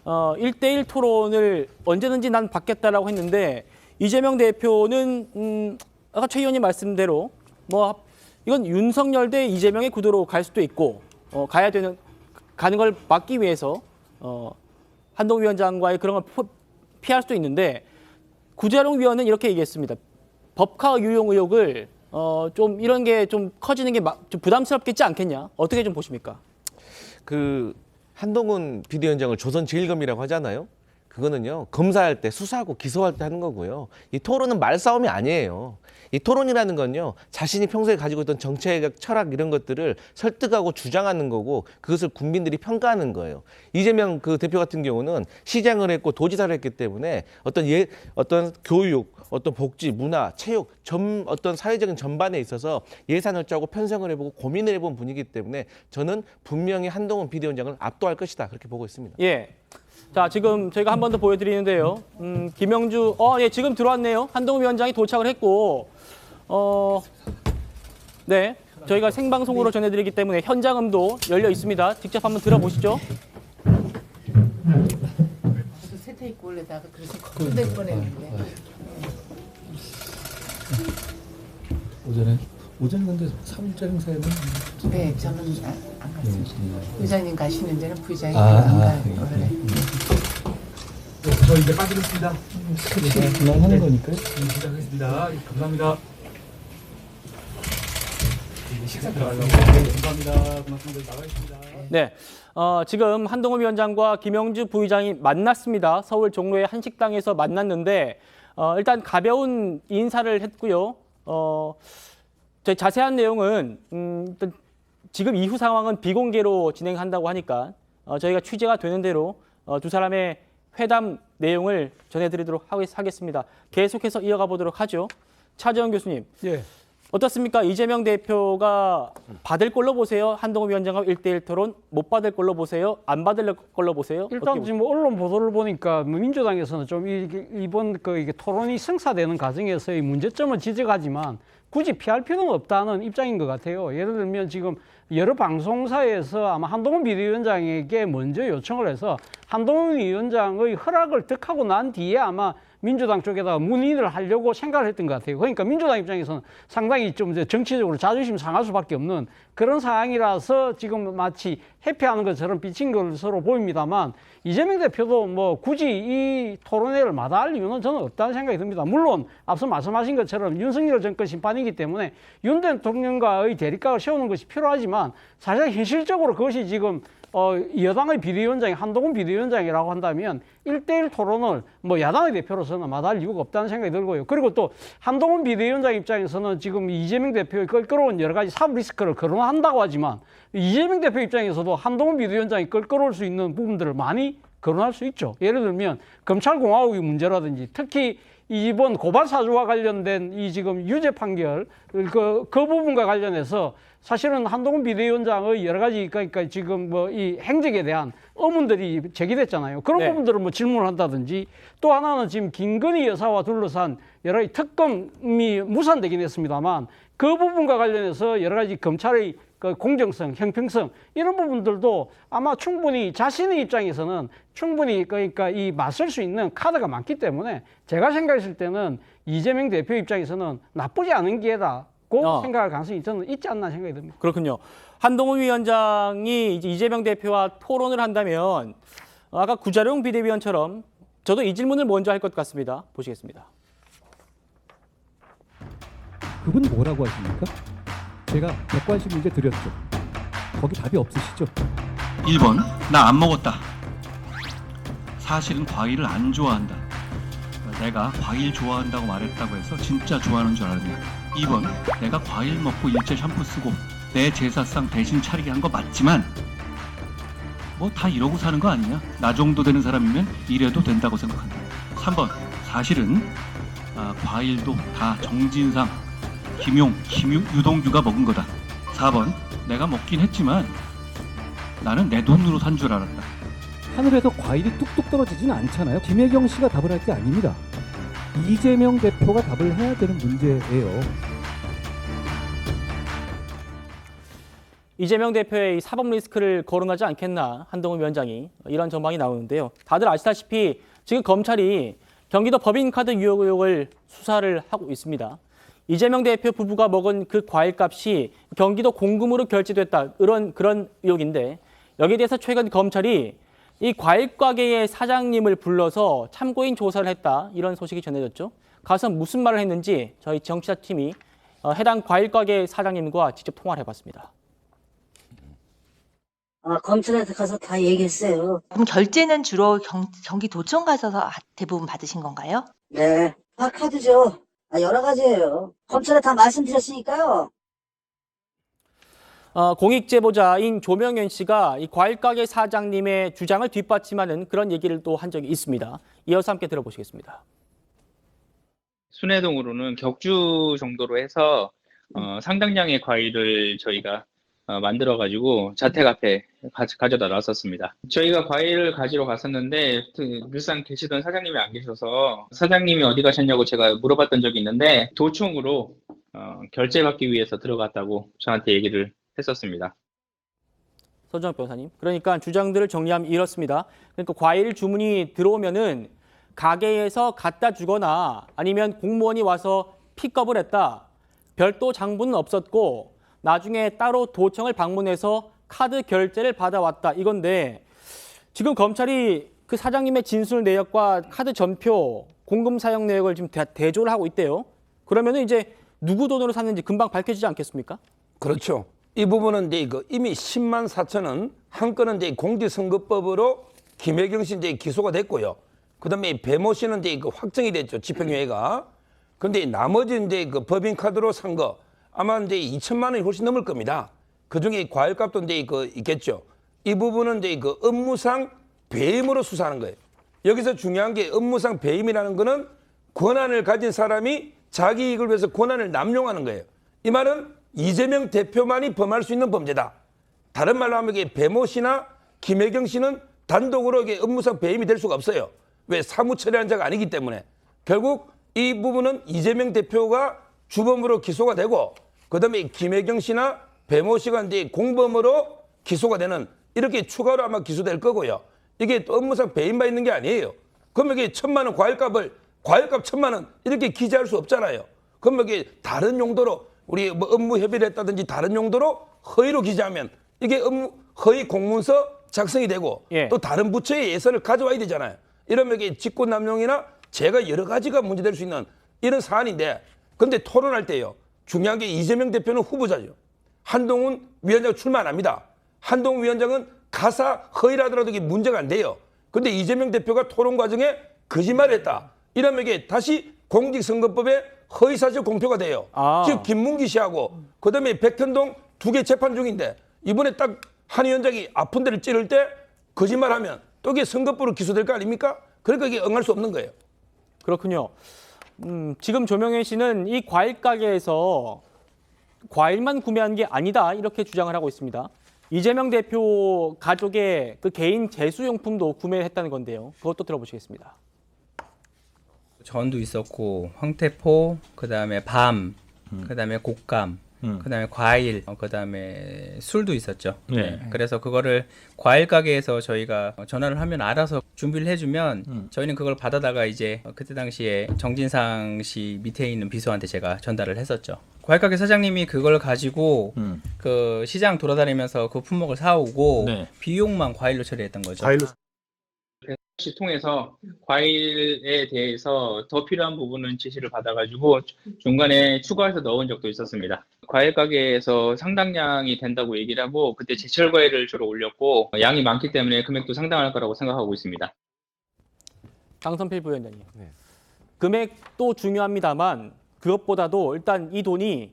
1대1 토론을 언제든지 난 받겠다라고 했는데 이재명 대표는 아까 최 의원님 말씀대로 뭐 이건 윤석열 대 이재명의 구도로 갈 수도 있고 가는 걸 막기 위해서 한동훈 위원장과의 그런 걸 피할 수도 있는데 구자룡 위원은 이렇게 얘기했습니다. 법카 유용 의혹을 좀 이런 게 좀 커지는 게 좀 부담스럽겠지 않겠냐? 어떻게 좀 보십니까? 그 한동훈 비대위원장을 조선제일검이라고 하잖아요. 그거는요, 검사할 때, 수사하고 기소할 때 하는 거고요. 이 토론은 말싸움이 아니에요. 이 토론이라는 건요, 자신이 평소에 가지고 있던 정책, 철학 이런 것들을 설득하고 주장하는 거고 그것을 국민들이 평가하는 거예요. 이재명 그 대표 같은 경우는 시장을 했고 도지사를 했기 때문에 어떤 교육, 어떤 복지, 문화, 체육, 어떤 사회적인 전반에 있어서 예산을 짜고 편성을 해보고 고민을 해본 분이기 때문에 저는 분명히 한동훈 비대위원장을 압도할 것이다 그렇게 보고 있습니다. 예. 자, 지금 저희가 한 번 더 보여드리는데요. 김영주, 예, 지금 들어왔네요. 한동훈 위원장이 도착을 했고, 네, 저희가 생방송으로 전해드리기 때문에 현장음도 열려 있습니다. 직접 한번 들어보시죠. 세태 입고 올래다가 그래서 걱정될 뻔했는데. 오전에 근데 3일째 행사에는 네, 저는 안 갔습니다. 부장님 가시는 데는 부장이 안 가요. 원래. 저 이제 빠지겠습니다. 그만하는 거니까요. 시작하겠습니다. 감사합니다. 식사 들어가려고. 감사합니다. 고맙습니다. 나가겠습니다. 네, 지금 한동훈 위원장과 김영주 부의장이 만났습니다. 서울 종로의 한 식당에서 만났는데 일단 가벼운 인사를 했고요. 저희 자세한 내용은 일단 지금 이후 상황은 비공개로 진행한다고 하니까 저희가 취재가 되는 대로 두 사람의 회담 내용을 전해드리도록 하겠습니다. 계속해서 이어가 보도록 하죠. 차재원 교수님, 예. 어떻습니까? 이재명 대표가 받을 걸로 보세요? 한동훈 위원장과 1대1 토론 못 받을 걸로 보세요? 안 받을 걸로 보세요? 일단 지금 언론 보도를 보니까 민주당에서는 좀 이번 이게 토론이 성사되는 과정에서의 문제점을 지적하지만 굳이 피할 필요는 없다는 입장인 것 같아요. 예를 들면 지금 여러 방송사에서 아마 한동훈 비대위원장에게 먼저 요청을 해서 한동훈 위원장의 허락을 득하고 난 뒤에 아마 민주당 쪽에다가 문의를 하려고 생각을 했던 것 같아요. 그러니까 민주당 입장에서는 상당히 좀 이제 정치적으로 자존심 상할 수밖에 없는 그런 상황이라서 지금 마치 회피하는 것처럼 비친 것으로 보입니다만 이재명 대표도 뭐 굳이 이 토론회를 마다할 이유는 저는 없다는 생각이 듭니다. 물론 앞서 말씀하신 것처럼 윤석열 정권 심판이기 때문에 윤 대통령과의 대립각을 세우는 것이 필요하지만 사실 현실적으로 그것이 지금 여당의 비대위원장이 한동훈 비대위원장이라고 한다면 1대1 토론을 뭐 야당의 대표로서는 마다할 이유가 없다는 생각이 들고요. 그리고 또 한동훈 비대위원장 입장에서는 지금 이재명 대표의 껄끄러운 여러 가지 사법 리스크를 거론한다고 하지만 이재명 대표 입장에서도 한동훈 비대위원장이 껄끄러울 수 있는 부분들을 많이 거론할 수 있죠. 예를 들면 검찰공화국의 문제라든지 특히 이번 고발 사주와 관련된 이 지금 유죄 판결 그 부분과 관련해서 사실은 한동훈 비대위원장의 여러 가지 그러니까 지금 뭐 이 행적에 대한 의문들이 제기됐잖아요. 그런 부분들을 뭐 질문을 한다든지 또 하나는 지금 김건희 여사와 둘러싼 여러 가지 특검이 무산되긴 했습니다만 그 부분과 관련해서 여러 가지 검찰의 그 공정성, 형평성 이런 부분들도 아마 충분히 자신의 입장에서는 충분히 그러니까 이 맞설 수 있는 카드가 많기 때문에 제가 생각했을 때는 이재명 대표 입장에서는 나쁘지 않은 기회다고 생각할 가능성이 저는 있지 않나 생각이 듭니다. 그렇군요. 한동훈 위원장이 이재명 대표와 토론을 한다면 아까 구자룡 비대위원처럼 저도 이 질문을 먼저 할 것 같습니다. 보시겠습니다. 그분 뭐라고 하십니까? 제가 객관식 문제 드렸죠. 거기 답이 없으시죠? 1번, 나 안 먹었다. 사실은 과일을 안 좋아한다. 내가 과일 좋아한다고 말했다고 해서 진짜 좋아하는 줄 알았냐. 2번, 내가 과일 먹고 일제 샴푸 쓰고 내 제사상 대신 차리게 한 거 맞지만 뭐 다 이러고 사는 거 아니냐. 나 정도 되는 사람이면 이래도 된다고 생각한다. 3번, 사실은 과일도 다 정진상, 김용, 유동규가 먹은 거다. 4번, 내가 먹긴 했지만 나는 내 돈으로 산 줄 알았다. 하늘에서 과일이 뚝뚝 떨어지진 않잖아요. 김혜경 씨가 답을 할 게 아닙니다. 이재명 대표가 답을 해야 되는 문제예요. 이재명 대표의 이 사법 리스크를 거론하지 않겠나 한동훈 위원장이 이런 전망이 나오는데요. 다들 아시다시피 지금 검찰이 경기도 법인카드 유용 의혹을 수사를 하고 있습니다. 이재명 대표 부부가 먹은 그 과일값이 경기도 공금으로 결제됐다 그런 의혹인데 여기에 대해서 최근 검찰이 이 과일 가게의 사장님을 불러서 참고인 조사를 했다 이런 소식이 전해졌죠. 가서 무슨 말을 했는지 저희 정치자팀이 해당 과일 가게 사장님과 직접 통화를 해봤습니다. 검찰한테 가서 다 얘기했어요. 그럼 결제는 주로 경기도청 가서 대부분 받으신 건가요? 네, 다 카드죠. 여러 가지예요. 검찰에 다 말씀드렸으니까요. 공익제보자인 조명현 씨가 이 과일 가게 사장님의 주장을 뒷받침하는 그런 얘기를 또 한 적이 있습니다. 이어서 함께 들어보시겠습니다. 순회동으로는 격주 정도로 해서 상당량의 과일을 저희가 만들어가지고 자택 앞에 가져다 놨었습니다. 저희가 과일을 가지러 갔었는데 늘상 계시던 사장님이 안 계셔서 사장님이 어디 가셨냐고 제가 물어봤던 적이 있는데 도청으로 결제받기 위해서 들어갔다고 저한테 얘기를 했었습니다. 서정학 변호사님, 그러니까 주장들을 정리하면 이렇습니다. 그러니까 과일 주문이 들어오면은 가게에서 갖다 주거나 아니면 공무원이 와서 픽업을 했다. 별도 장부는 없었고 나중에 따로 도청을 방문해서 카드 결제를 받아왔다 이건데 지금 검찰이 그 사장님의 진술 내역과 카드 전표, 공금 사용 내역을 지금 대조를 하고 있대요. 그러면은 이제 누구 돈으로 샀는지 금방 밝혀지지 않겠습니까? 그렇죠. 이 부분은 이제 이미 10만 4천 원 한 건은 이제 공직선거법으로 김혜경 씨 이제 기소가 됐고요. 그다음에 배모 씨는 이제 확정이 됐죠. 집행유예가. 그런데 나머지 이제 그 법인카드로 산 거 아마 이제 2천만 원이 훨씬 넘을 겁니다. 그 중에 과일값도 이제 있겠죠. 이 부분은 이제 그 업무상 배임으로 수사하는 거예요. 여기서 중요한 게 업무상 배임이라는 거는 권한을 가진 사람이 자기 이익을 위해서 권한을 남용하는 거예요. 이 말은 이재명 대표만이 범할 수 있는 범죄다. 다른 말로 하면 이게 배모 씨나 김혜경 씨는 단독으로 이게 업무상 배임이 될 수가 없어요. 왜 사무 처리한 자가 아니기 때문에. 결국 이 부분은 이재명 대표가 주범으로 기소가 되고 그다음에 김혜경 씨나 배모 씨가 이제 공범으로 기소가 되는 이렇게 추가로 아마 기소될 거고요. 이게 또 업무상 배임만 있는 게 아니에요. 그러면 이게 1,000만 원 과일값 1,000만 원 이렇게 기재할 수 없잖아요. 그러면 이게 다른 용도로 우리 뭐 업무 협의를 했다든지 다른 용도로 허위로 기재하면 이게 허위 공문서 작성이 되고 또 다른 부처의 예산을 가져와야 되잖아요. 이러면 이게 직권남용이나 제가 여러 가지가 문제될 수 있는 이런 사안인데 근데 토론할 때요. 중요한 게 이재명 대표는 후보자죠. 한동훈 위원장 출마 안 합니다. 한동훈 위원장은 가사 허위라더라도 이게 문제가 안 돼요. 근데 이재명 대표가 토론 과정에 거짓말을 했다. 이러면 이게 다시 공직선거법에 허위사실 공표가 돼요. 즉 김문기 씨하고 그다음에 백현동 2개 재판 중인데 이번에 딱 한 위원장이 아픈 데를 찌를 때 거짓말하면 또 이게 선거법으로 기소될 거 아닙니까? 그러니까 이게 응할 수 없는 거예요. 그렇군요. 지금 조명현 씨는 이 과일 가게에서 과일만 구매한 게 아니다 이렇게 주장을 하고 있습니다. 이재명 대표 가족의 그 개인 제수용품도 구매했다는 건데요. 그것도 들어보시겠습니다. 전도 있었고 황태포, 그다음에 밤, 그다음에 곶감, 그다음에 과일, 그다음에 술도 있었죠. 네. 그래서 그거를 과일 가게에서 저희가 전화를 하면 알아서 준비를 해주면 저희는 그걸 받아다가 이제 그때 당시에 정진상 씨 밑에 있는 비서한테 제가 전달을 했었죠. 과일 가게 사장님이 그걸 가지고 그 시장 돌아다니면서 그 품목을 사오고 비용만 과일로 처리했던 거죠. 시 통해서 과일에 대해서 더 필요한 부분은 지시를 받아가지고 중간에 추가해서 넣은 적도 있었습니다. 과일 가게에서 상당량이 된다고 얘기를 하고 그때 제철 과일을 주로 올렸고 양이 많기 때문에 금액도 상당할 거라고 생각하고 있습니다. 강선필 부위원장님. 금액도 중요합니다만 그것보다도 일단 이 돈이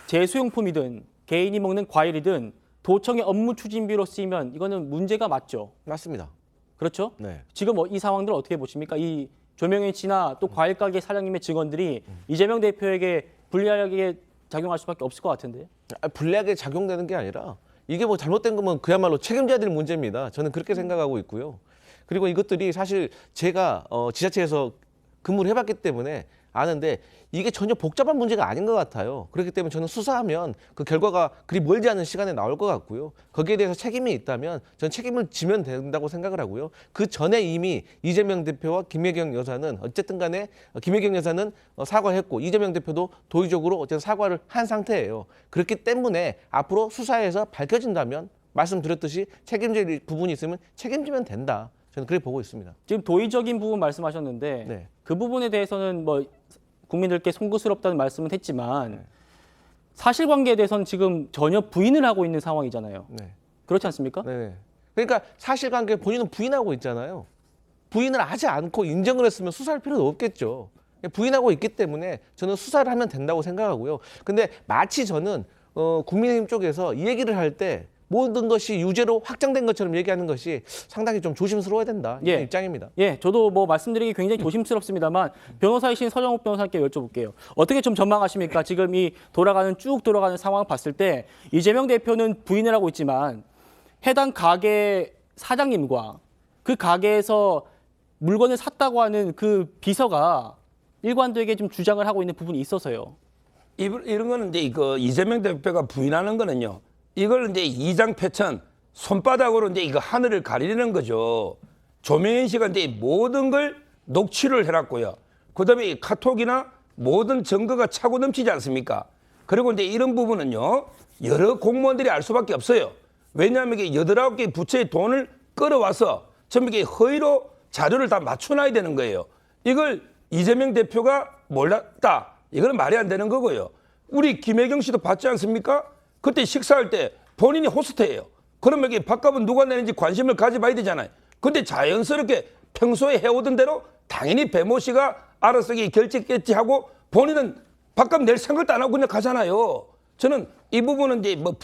제수용품이든 개인이 먹는 과일이든 도청의 업무 추진비로 쓰이면 이거는 문제가 맞죠? 맞습니다. 그렇죠? 네. 지금 이 상황들 어떻게 보십니까? 이 조명현 씨나 또 과일 가게 사장님의 증언들이 이재명 대표에게 불리하게 작용할 수밖에 없을 것 같은데. 불리하게 작용되는 게 아니라 이게 뭐 잘못된 거면 그야말로 책임져야 될 문제입니다. 저는 그렇게 생각하고 있고요. 그리고 이것들이 사실 제가 지자체에서 근무를 해봤기 때문에 아는데 이게 전혀 복잡한 문제가 아닌 것 같아요. 그렇기 때문에 저는 수사하면 그 결과가 그리 멀지 않은 시간에 나올 것 같고요. 거기에 대해서 책임이 있다면 저는 책임을 지면 된다고 생각을 하고요. 그 전에 이미 이재명 대표와 김혜경 여사는 어쨌든 간에 김혜경 여사는 사과했고 이재명 대표도 도의적으로 어쨌든 사과를 한 상태예요. 그렇기 때문에 앞으로 수사에서 밝혀진다면 말씀드렸듯이 책임질 부분이 있으면 책임지면 된다. 저는 그렇게 보고 있습니다. 지금 도의적인 부분 말씀하셨는데 네. 그 부분에 대해서는 뭐 국민들께 송구스럽다는 말씀은 했지만 사실관계에 대해서는 지금 전혀 부인을 하고 있는 상황이잖아요. 네. 그렇지 않습니까? 네. 그러니까 사실관계 본인은 부인하고 있잖아요. 부인을 하지 않고 인정을 했으면 수사할 필요도 없겠죠. 부인하고 있기 때문에 저는 수사를 하면 된다고 생각하고요. 근데 마치 저는 국민의힘 쪽에서 이 얘기를 할 때 모든 것이 유죄로 확정된 것처럼 얘기하는 것이 상당히 좀 조심스러워야 된다. 이런 입장입니다. 예, 저도 뭐 말씀드리기 굉장히 조심스럽습니다만 변호사이신 서정욱 변호사께 여쭤볼게요. 어떻게 좀 전망하십니까? 지금 이 쭉 돌아가는 상황을 봤을 때 이재명 대표는 부인을 하고 있지만 해당 가게 사장님과 그 가게에서 물건을 샀다고 하는 그 비서가 일관되게 좀 주장을 하고 있는 부분이 있어서요. 이런 거는 이제 이재명 대표가 부인하는 거는요. 이걸 이제 이장패천 손바닥으로 이제 이거 하늘을 가리려는 거죠. 조명현 씨가 이제 모든 걸 녹취를 해놨고요. 그다음에 이 카톡이나 모든 증거가 차고 넘치지 않습니까? 그리고 이제 이런 부분은요. 여러 공무원들이 알 수밖에 없어요. 왜냐하면 이게 8개 부처의 돈을 끌어와서 전부 이게 허위로 자료를 다 맞춰놔야 되는 거예요. 이걸 이재명 대표가 몰랐다. 이거는 말이 안 되는 거고요. 우리 김혜경 씨도 봤지 않습니까? 그때 식사할 때 본인이 호스트예요. 그러면 이게 밥값은 누가 내는지 관심을 가져봐야 되잖아요. 근데 자연스럽게 평소에 해오던 대로 당연히 배모 씨가 알아서 결제했겠지 하고 본인은 밥값 낼 생각도 안 하고 그냥 가잖아요. 저는 이 부분은 이제 뭐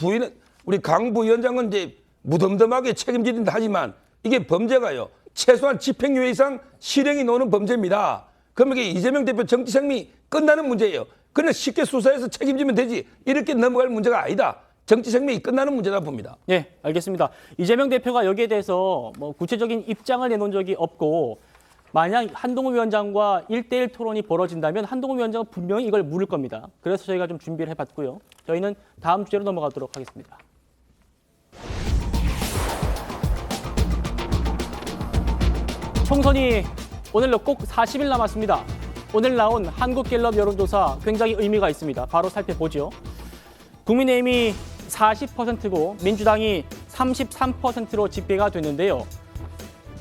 우리 강 부위원장은 이제 무덤덤하게 책임진다 하지만 이게 범죄가요. 최소한 집행유예 이상 실형이 나오는 범죄입니다. 그러면 이게 이재명 대표 정치 생명이 끝나는 문제예요. 그냥 쉽게 수사해서 책임지면 되지 이렇게 넘어갈 문제가 아니다. 정치 생명이 끝나는 문제다 봅니다. 네, 알겠습니다. 이재명 대표가 여기에 대해서 뭐 구체적인 입장을 내놓은 적이 없고 만약 한동훈 위원장과 1대1 토론이 벌어진다면 한동훈 위원장은 분명히 이걸 물을 겁니다. 그래서 저희가 좀 준비를 해봤고요. 저희는 다음 주제로 넘어가도록 하겠습니다. 총선이 오늘로 꼭 40일 남았습니다. 오늘 나온 한국갤럽 여론조사 굉장히 의미가 있습니다. 바로 살펴보죠. 국민의힘이 40%고 민주당이 33%로 집계가 됐는데요.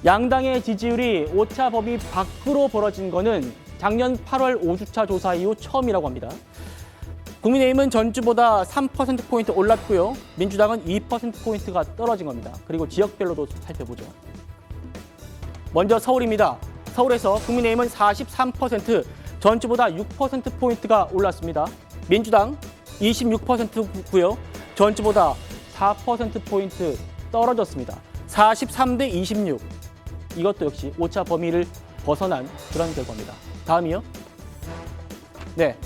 양당의 지지율이 5차 범위 밖으로 벌어진 거는 작년 8월 5주차 조사 이후 처음이라고 합니다. 국민의힘은 전주보다 3%포인트 올랐고요. 민주당은 2%포인트가 떨어진 겁니다. 그리고 지역별로도 살펴보죠. 먼저 서울입니다. 서울에서 국민의힘은 43%, 전주보다 6%포인트가 올랐습니다. 민주당 26%고요. 전주보다 4%포인트 떨어졌습니다. 43대 26. 이것도 역시 5차 범위를 벗어난 그런 결과입니다. 다음이요. 네,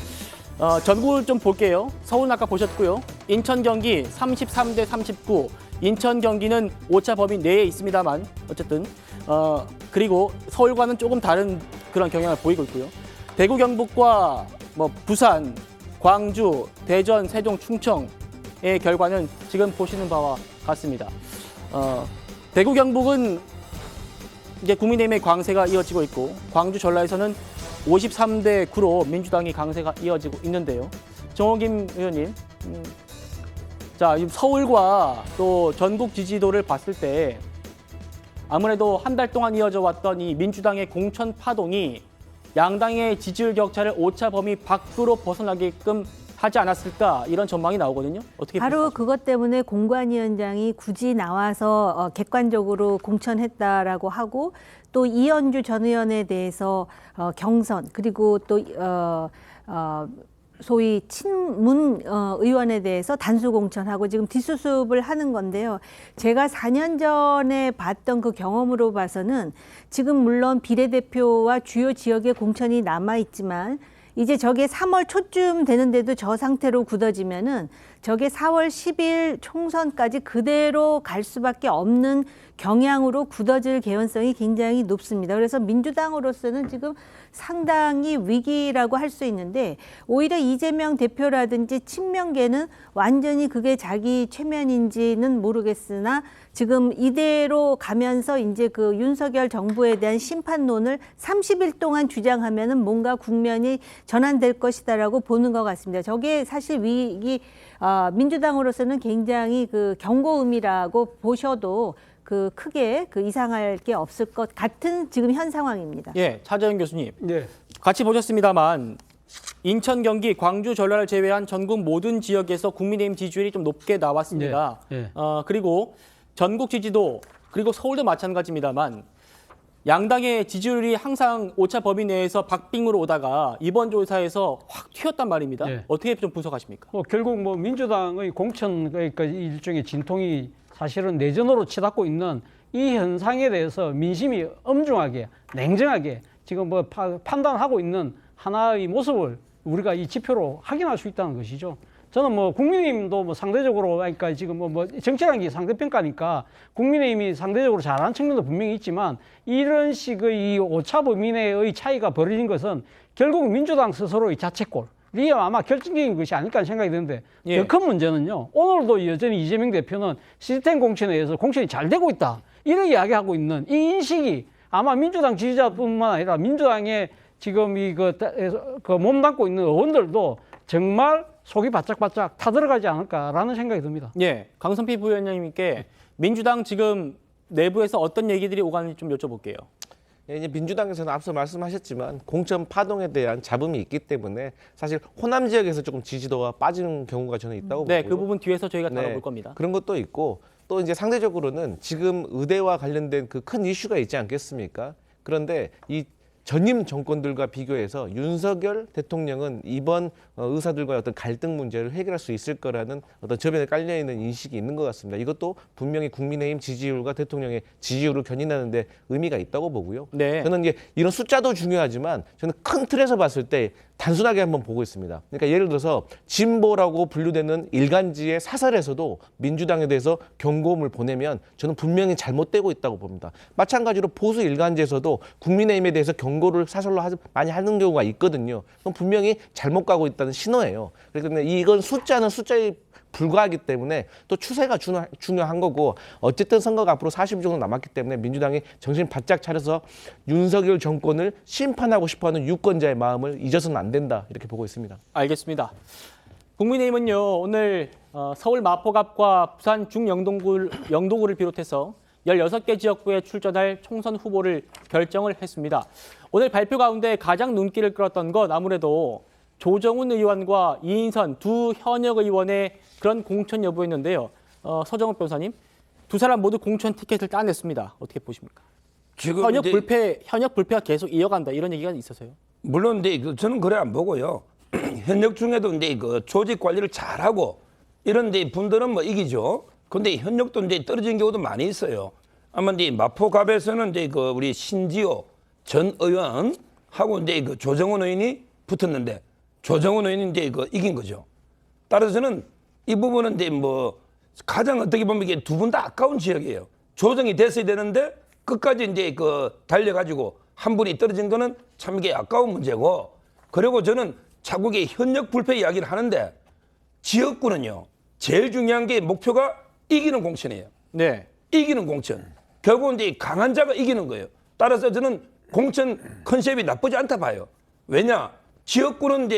전국을 좀 볼게요. 서울은 아까 보셨고요. 인천, 경기 33대 39. 인천, 경기는 5차 범위 내에 있습니다만 어쨌든 그리고 서울과는 조금 다른 그런 경향을 보이고 있고요. 대구, 경북과 뭐 부산, 광주, 대전, 세종, 충청의 결과는 지금 보시는 바와 같습니다. 대구, 경북은 이제 국민의힘의 강세가 이어지고 있고 광주, 전라에서는 53대 9로 민주당이 강세가 이어지고 있는데요. 정호김 의원님, 자, 서울과 또 전국 지지도를 봤을 때 아무래도 한 달 동안 이어져 왔던 이 민주당의 공천 파동이 양당의 지지율 격차를 5차 범위 밖으로 벗어나게끔 하지 않았을까 이런 전망이 나오거든요. 어떻게 바로 보십니까? 그것 때문에 공관위원장이 굳이 나와서 객관적으로 공천했다라고 하고 또 이현주 전 의원에 대해서 경선 그리고 또 소위 친문 의원에 대해서 단수 공천하고 지금 뒷수습을 하는 건데요. 제가 4년 전에 봤던 그 경험으로 봐서는 지금 물론 비례대표와 주요 지역의 공천이 남아 있지만 이제 저게 3월 초쯤 되는데도 저 상태로 굳어지면은 저게 4월 10일 총선까지 그대로 갈 수밖에 없는 경향으로 굳어질 개연성이 굉장히 높습니다. 그래서 민주당으로서는 지금 상당히 위기라고 할 수 있는데 오히려 이재명 대표라든지 친명계는 완전히 그게 자기 최면인지는 모르겠으나 지금 이대로 가면서 이제 그 윤석열 정부에 대한 심판론을 30일 동안 주장하면은 뭔가 국면이 전환될 것이다라고 보는 것 같습니다. 저게 사실 민주당으로서는 굉장히 그 경고음이라고 보셔도 그 크게 그 이상할 게 없을 것 같은 지금 현 상황입니다. 예, 차재현 교수님. 네. 같이 보셨습니다만 인천, 경기, 광주, 전라를 제외한 전국 모든 지역에서 국민의힘 지지율이 좀 높게 나왔습니다. 네. 그리고 전국 지지도 그리고 서울도 마찬가지입니다만 양당의 지지율이 항상 오차 범위 내에서 박빙으로 오다가 이번 조사에서 확 튀었단 말입니다. 네. 어떻게 좀 분석하십니까? 결국 뭐 민주당의 공천 그러니까 일종의 진통이 사실은 내전으로 치닫고 있는 이 현상에 대해서 민심이 엄중하게 냉정하게 지금 뭐 판단하고 있는 하나의 모습을 우리가 이 지표로 확인할 수 있다는 것이죠. 저는 뭐 국민의힘도 뭐 상대적으로 그러니까 지금 뭐 정치라는 게 상대평가니까 국민의힘이 상대적으로 잘하는 측면도 분명히 있지만 이런 식의 이 오차 범위 내의 차이가 벌어진 것은 결국 민주당 스스로의 자책골. 이게 아마 결정적인 것이 아닐까 하는 생각이 드는데 더 큰 문제는요. 오늘도 여전히 이재명 대표는 시스템 공천에 의해서 공천이 잘 되고 있다. 이런 이야기하고 있는 이 인식이 아마 민주당 지지자뿐만 아니라 민주당의 지금 그 몸담고 있는 의원들도 정말 속이 바짝바짝 타들어가지 않을까라는 생각이 듭니다. 예, 강선필 부위원장님께 민주당 지금 내부에서 어떤 얘기들이 오가는지 좀 여쭤볼게요. 이제 민주당에서는 앞서 말씀하셨지만 공천 파동에 대한 잡음이 있기 때문에 사실 호남 지역에서 조금 지지도가 빠지는 경우가 저는 있다고 네, 보고요. 그 부분 뒤에서 저희가 다뤄볼 겁니다. 그런 것도 있고 또 이제 상대적으로는 지금 의대와 관련된 그 큰 이슈가 있지 않겠습니까? 그런데 이 전임 정권들과 비교해서 윤석열 대통령은 이번 의사들과의 어떤 갈등 문제를 해결할 수 있을 거라는 어떤 저변에 깔려있는 인식이 있는 것 같습니다. 이것도 분명히 국민의힘 지지율과 대통령의 지지율을 견인하는 데 의미가 있다고 보고요. 네. 저는 이제 이런 숫자도 중요하지만 저는 큰 틀에서 봤을 때 단순하게 한번 보고 있습니다. 그러니까 예를 들어서 진보라고 분류되는 일간지의 사설에서도 민주당에 대해서 경고음을 보내면 저는 분명히 잘못되고 있다고 봅니다. 마찬가지로 보수 일간지에서도 국민의힘에 대해서 경고를 사설로 많이 하는 경우가 있거든요. 그럼 분명히 잘못 가고 있다는 신호예요. 그렇기 때문에 이건 숫자는 숫자에 불과하기 때문에 또 추세가 중요한 거고 어쨌든 선거가 앞으로 40일 정도 남았기 때문에 민주당이 정신 바짝 차려서 윤석열 정권을 심판하고 싶어하는 유권자의 마음을 잊어서는 안 된다 이렇게 보고 있습니다. 알겠습니다. 국민의힘은요 오늘 서울 마포갑과 부산 중영동구를 비롯해서 16개 지역구에 출전할 총선 후보를 결정을 했습니다. 오늘 발표 가운데 가장 눈길을 끌었던 건 아무래도 조정훈 의원과 이인선 두 현역 의원의 그런 공천 여부였는데요. 서정훈 변호사님, 두 사람 모두 공천 티켓을 따냈습니다. 어떻게 보십니까? 지금 현역 불패가 계속 이어간다 이런 얘기가 있어서요. 물론 저는 그래 안 보고요. 현역 중에도 그 조직 관리를 잘하고 이런 분들은 뭐 이기죠. 근데 현역도 떨어진 경우도 많이 있어요. 아마 마포갑에서는 그 우리 신지호 전 의원하고 그 조정훈 의원이 붙었는데 조정훈 의원이 이긴 거죠. 따라서 저는 이 부분은 뭐 가장 어떻게 보면 이게 두 분 다 아까운 지역이에요. 조정이 됐어야 되는데 끝까지 달려가지고 한 분이 떨어진 거는 참 이게 아까운 문제고, 그리고 저는 자꾸 현역 불패 이야기를 하는데 지역구는요 제일 중요한 게 목표가 이기는 공천이에요. 네. 이기는 공천. 결국은 강한 자가 이기는 거예요. 따라서 저는 공천 컨셉이 나쁘지 않다 봐요. 왜냐? 지역구는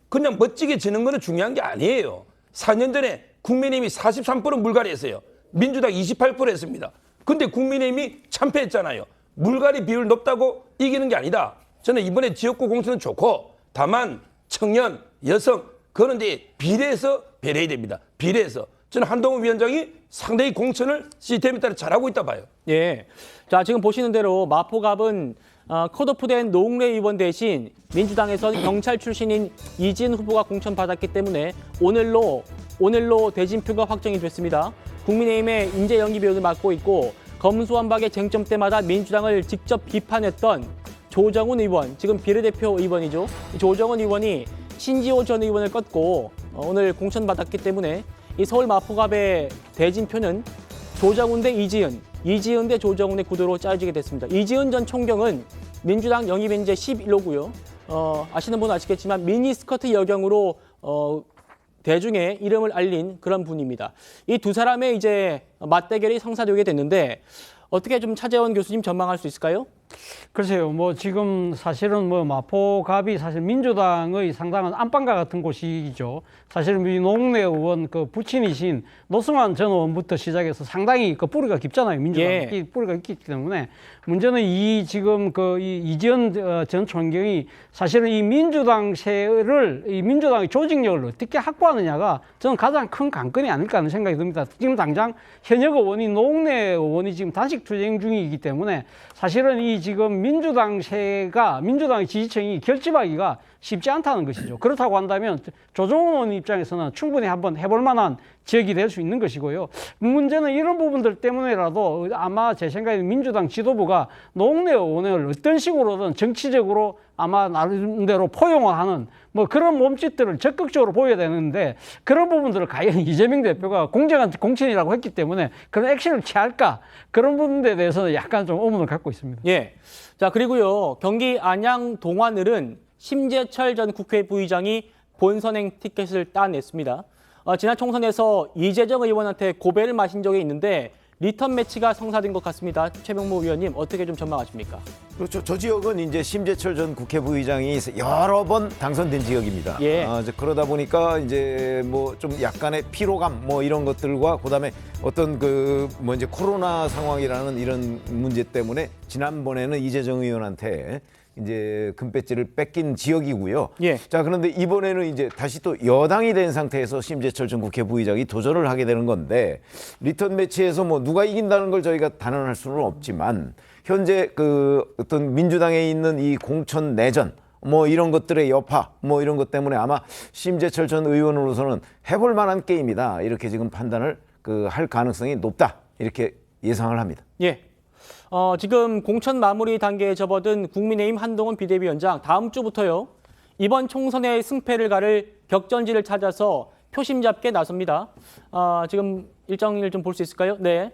그냥 멋지게 지는 거는 중요한 게 아니에요. 4년 전에 국민의힘이 43% 물갈이했어요. 민주당 28% 했습니다. 근데 국민의힘이 참패했잖아요. 물갈이 비율 높다고 이기는 게 아니다. 저는 이번에 지역구 공천은 좋고, 다만 청년, 여성 그런 비례해서 배려해야 됩니다. 비례해서. 저는 한동훈 위원장이 상당히 공천을 시스템에 따라 잘하고 있다 봐요. 예. 자, 지금 보시는 대로 마포갑은 컷오프된 노웅래 의원 대신 민주당에서 경찰 출신인 이진 후보가 공천받았기 때문에 오늘로 대진표가 확정이 됐습니다. 국민의힘의 인재 영입 의원을 맡고 있고 검수완박의 쟁점 때마다 민주당을 직접 비판했던 조정훈 의원, 지금 비례대표 의원이죠. 조정훈 의원이 신지호 전 의원을 꺾고 오늘 공천받았기 때문에 이 서울 마포갑의 대진표는 조정훈 대 이지은, 이지은 대 조정훈의 구도로 짜여지게 됐습니다. 이지은 전 총경은 민주당 영입 현재 11호고요. 아시는 분은 아시겠지만 미니스커트 여경으로 대중의 이름을 알린 그런 분입니다. 이 두 사람의 이제 맞대결이 성사되게 됐는데 어떻게 좀 차재원 교수님 전망할 수 있을까요? 글쎄요, 뭐 지금 사실은 뭐 마포갑이 사실 민주당의 상당한 안방과 같은 곳이죠. 사실은 이 노웅래 의원 그 부친이신 노승환 전 의원부터 시작해서 상당히 그 뿌리가 깊잖아요. 민주당 뿌리가 깊기 때문에 문제는 이 지금 그 이지은 전 총경이 사실은 이 민주당세를 이 민주당의 조직력을 어떻게 확보하느냐가 저는 가장 큰 관건이 아닐까 하는 생각이 듭니다. 지금 당장 현역 의원이 노웅래 의원이 지금 단식 투쟁 중이기 때문에 사실은 이 지금 민주당세가 민주당의 지지층이 결집하기가 쉽지 않다는 것이죠. 그렇다고 한다면 조정훈 의원 입장에서는 충분히 한번 해볼 만한 지역이 될 수 있는 것이고요. 문제는 이런 부분들 때문에라도 아마 제 생각에는 민주당 지도부가 노웅래 의원을 어떤 식으로든 정치적으로 아마 나름대로 포용을 하는 뭐 그런 몸짓들을 적극적으로 보여야 되는데 그런 부분들을 과연 이재명 대표가 공정한 공천이라고 했기 때문에 그런 액션을 취할까? 그런 부분에 대해서는 약간 좀 의문을 갖고 있습니다. 예. 자, 그리고요. 경기 안양 동안을은 심재철 전 국회 부의장이 본선행 티켓을 따냈습니다. 지난 총선에서 이재정 의원한테 고배를 마신 적이 있는데 리턴 매치가 성사된 것 같습니다. 최병무 의원님 어떻게 좀 전망하십니까? 그렇죠. 저 지역은 이제 심재철 전 국회 부의장이 여러 번 당선된 지역입니다. 예. 이제 그러다 보니까 이제 뭐 좀 약간의 피로감 뭐 이런 것들과 그다음에 어떤 그 뭐 이제 코로나 상황이라는 이런 문제 때문에 지난번에는 이재정 의원한테 이제 금배지를 뺏긴 지역이고요. 예. 자, 그런데 이번에는 이제 다시 또 여당이 된 상태에서 심재철 전 국회 부의장이 도전을 하게 되는 건데 리턴 매치에서 뭐 누가 이긴다는 걸 저희가 단언할 수는 없지만 현재 그 어떤 민주당에 있는 이 공천 내전 뭐 이런 것들의 여파 뭐 이런 것 때문에 아마 심재철 전 의원으로서는 해볼 만한 게임이다 이렇게 지금 판단을 할 가능성이 높다 이렇게 예상을 합니다. 예. 지금 공천 마무리 단계에 접어든 국민의힘 한동훈 비대위원장 다음 주부터요. 이번 총선의 승패를 가를 격전지를 찾아서 표심 잡게 나섭니다. 지금 일정을 좀 볼 수 있을까요? 네.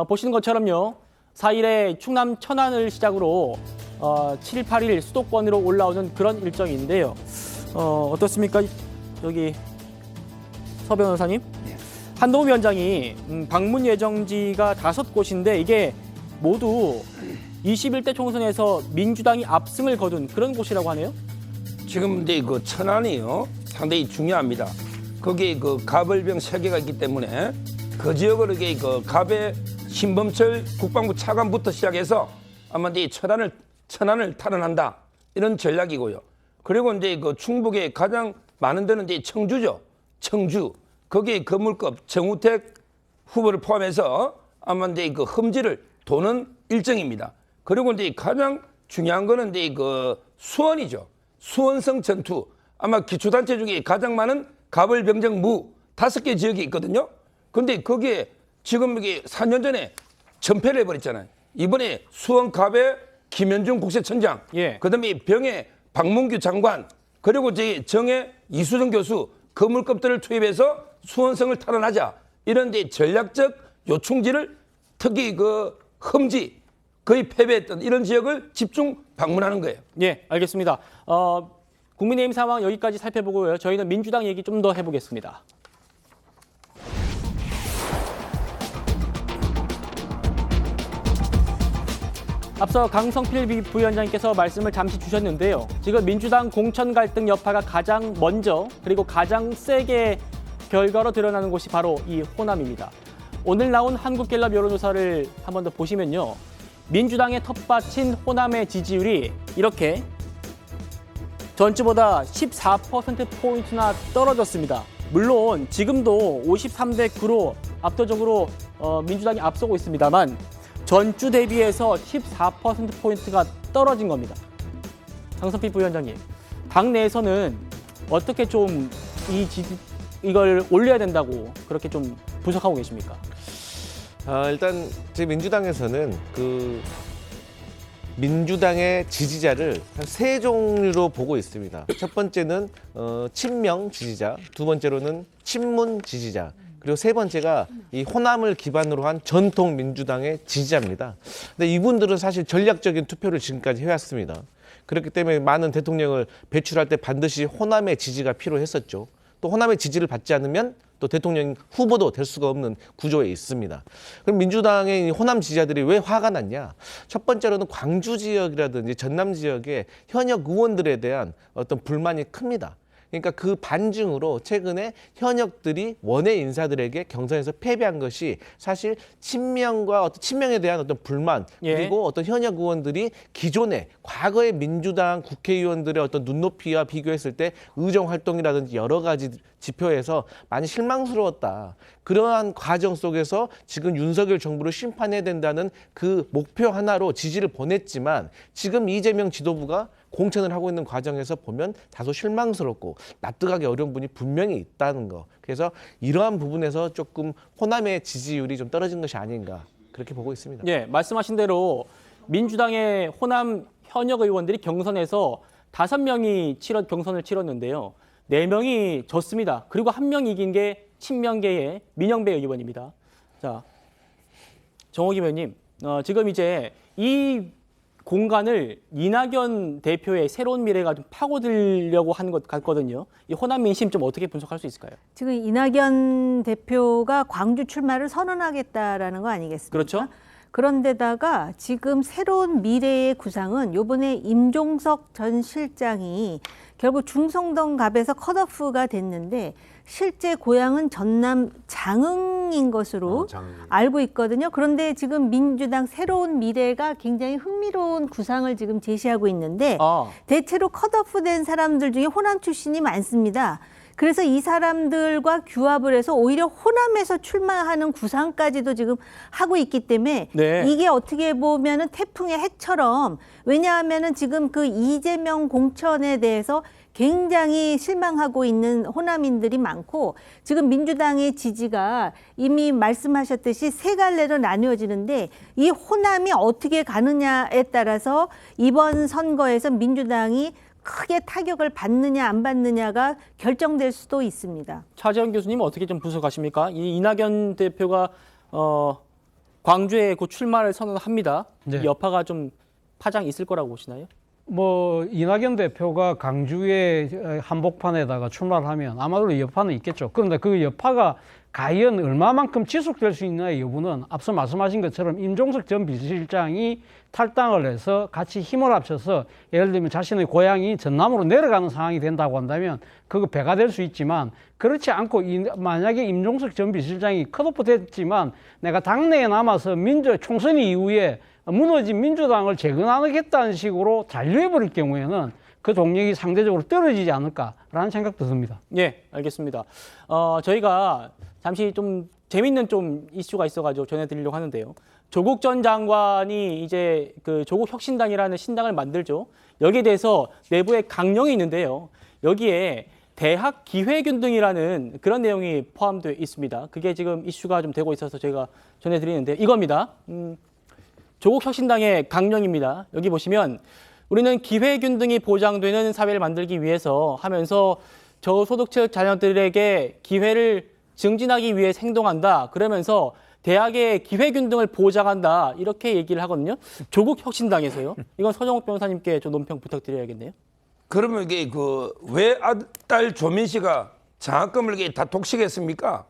보시는 것처럼요. 4일에 충남 천안을 시작으로 7, 8일 수도권으로 올라오는 그런 일정인데요. 어떻습니까? 여기 서 변호사님. 한동훈 위원장이 방문 예정지가 5곳인데 이게 모두 21대 총선에서 민주당이 압승을 거둔 그런 곳이라고 하네요. 지금 이제 그 천안이요 상당히 중요합니다. 거기에 그 가벌병 3개가 있기 때문에 그 지역으로 이게 그 갑의 신범철 국방부 차관부터 시작해서 아마 이제 천안을 탈환한다 이런 전략이고요. 그리고 이제 그 충북에 가장 많은 데는 이제 청주죠. 청주 거기에 거물급 정우택 후보를 포함해서 아마 이제 그 험지를 도는 일정입니다. 그리고 이제 가장 중요한 거는 이제 그 수원이죠. 수원성 전투. 아마 기초단체 중에 가장 많은 가벌병정무 5개 지역이 있거든요. 근데 거기에 지금 이게 4년 전에 전패를 해버렸잖아요. 이번에 수원 갑의 김현중 국세청장, 그다음에 병의 박문규 장관, 그리고 제 정의 이수정 교수 거물급들을 투입해서 수원성을 탈환하자. 이런 데 전략적 요충지를 특히 그 험지 거의 패배했던 이런 지역을 집중 방문하는 거예요. 예, 알겠습니다. 국민의힘 상황 여기까지 살펴보고요. 저희는 민주당 얘기 좀 더 해보겠습니다. 앞서 강성필 부위원장님께서 말씀을 잠시 주셨는데요. 지금 민주당 공천 갈등 여파가 가장 먼저 그리고 가장 세게 결과로 드러나는 곳이 바로 이 호남입니다. 오늘 나온 한국갤럽 여론조사를 한 번 더 보시면요. 민주당의 텃밭인 호남의 지지율이 이렇게 전주보다 14%포인트나 떨어졌습니다. 물론 지금도 53대 9로 압도적으로 민주당이 앞서고 있습니다만 전주 대비해서 14%포인트가 떨어진 겁니다. 강성필 부위원장님, 당내에서는 어떻게 좀 이걸 올려야 된다고 그렇게 좀 분석하고 계십니까? 일단 제 민주당에서는 그 민주당의 지지자를 한 3종류로 보고 있습니다. 첫 번째는 친명 지지자, 두 번째로는 친문 지지자, 그리고 세 번째가 이 호남을 기반으로 한 전통 민주당의 지지자입니다. 근데 이분들은 사실 전략적인 투표를 지금까지 해왔습니다. 그렇기 때문에 많은 대통령을 배출할 때 반드시 호남의 지지가 필요했었죠. 또 호남의 지지를 받지 않으면 또 대통령 후보도 될 수가 없는 구조에 있습니다. 그럼 민주당의 호남 지지자들이 왜 화가 났냐? 첫 번째로는 광주 지역이라든지 전남 지역의 현역 의원들에 대한 어떤 불만이 큽니다. 그러니까 그 반증으로 최근에 현역들이 원외 인사들에게 경선에서 패배한 것이 사실 친명과 어떤 친명에 대한 어떤 불만, 그리고 어떤 현역 의원들이 기존에 과거의 민주당 국회의원들의 어떤 눈높이와 비교했을 때 의정 활동이라든지 여러 가지 지표에서 많이 실망스러웠다. 그러한 과정 속에서 지금 윤석열 정부를 심판해야 된다는 그 목표 하나로 지지를 보냈지만 지금 이재명 지도부가 공천을 하고 있는 과정에서 보면 다소 실망스럽고 납득하기 어려운 분이 분명히 있다는 거. 그래서 이러한 부분에서 조금 호남의 지지율이 좀 떨어진 것이 아닌가 그렇게 보고 있습니다. 예, 말씀하신 대로 민주당의 호남 현역 의원들이 경선에서 5명이 경선을 치렀는데요. 4명이 졌습니다. 그리고 1명 이긴 게 친명계의 민영배 의원입니다. 자, 정호기 의원님, 지금 이제 이 공간을 이낙연 대표의 새로운 미래가 좀 파고들려고 하는 것 같거든요. 이 호남 민심 좀 어떻게 분석할 수 있을까요? 지금 이낙연 대표가 광주 출마를 선언하겠다라는 거 아니겠습니까? 그렇죠. 그런데다가 지금 새로운 미래의 구상은 요번에 임종석 전 실장이 결국 중성동 갑에서 컷오프가 됐는데 실제 고향은 전남 장흥인 것으로 알고 있거든요. 그런데 지금 민주당 새로운 미래가 굉장히 흥미로운 구상을 지금 제시하고 있는데 대체로 컷오프된 사람들 중에 호남 출신이 많습니다. 그래서 이 사람들과 규합을 해서 오히려 호남에서 출마하는 구상까지도 지금 하고 있기 때문에 이게 어떻게 보면은 태풍의 핵처럼, 왜냐하면은 지금 그 이재명 공천에 대해서 굉장히 실망하고 있는 호남인들이 많고 지금 민주당의 지지가 이미 말씀하셨듯이 3갈래로 나뉘어지는데 이 호남이 어떻게 가느냐에 따라서 이번 선거에서 민주당이 크게 타격을 받느냐 안 받느냐가 결정될 수도 있습니다. 차재현 교수님 어떻게 좀 분석하십니까? 이 이낙연 대표가 광주에 곧 출마를 선언합니다. 이 여파가 좀 파장 있을 거라고 보시나요? 뭐 이낙연 대표가 강주의 한복판에다가 출마를 하면 아마도 여파는 있겠죠. 그런데 그 여파가 과연 얼마만큼 지속될 수 있느냐의 여부는 앞서 말씀하신 것처럼 임종석 전 비서실장이 탈당을 해서 같이 힘을 합쳐서 예를 들면 자신의 고향이 전남으로 내려가는 상황이 된다고 한다면 그거 배가 될 수 있지만 그렇지 않고 만약에 임종석 전 비서실장이 컷오프 됐지만 내가 당내에 남아서 총선 이후에 무너진 민주당을 재건하겠다는 식으로 잔류해버릴 경우에는 그 동력이 상대적으로 떨어지지 않을까라는 생각도 듭니다. 예, 알겠습니다. 저희가 잠시 좀 재밌는 좀 이슈가 있어가지고 전해드리려고 하는데요. 조국 전 장관이 이제 그 조국 혁신당이라는 신당을 만들죠. 여기에 대해서 내부에 강령이 있는데요. 여기에 대학 기회균등이라는 그런 내용이 포함되어 있습니다. 그게 지금 이슈가 좀 되고 있어서 제가 전해드리는데 이겁니다. 조국 혁신당의 강령입니다. 여기 보시면 우리는 기회균등이 보장되는 사회를 만들기 위해서 하면서 저소득층 자녀들에게 기회를 증진하기 위해 행동한다. 그러면서 대학의 기회균등을 보장한다. 이렇게 얘기를 하거든요. 조국 혁신당에서요. 이건 서정욱 변호사님께 좀 논평 부탁드려야겠네요. 그러면 이게 왜 딸 조민 씨가 장학금을 이게 다 독식했습니까?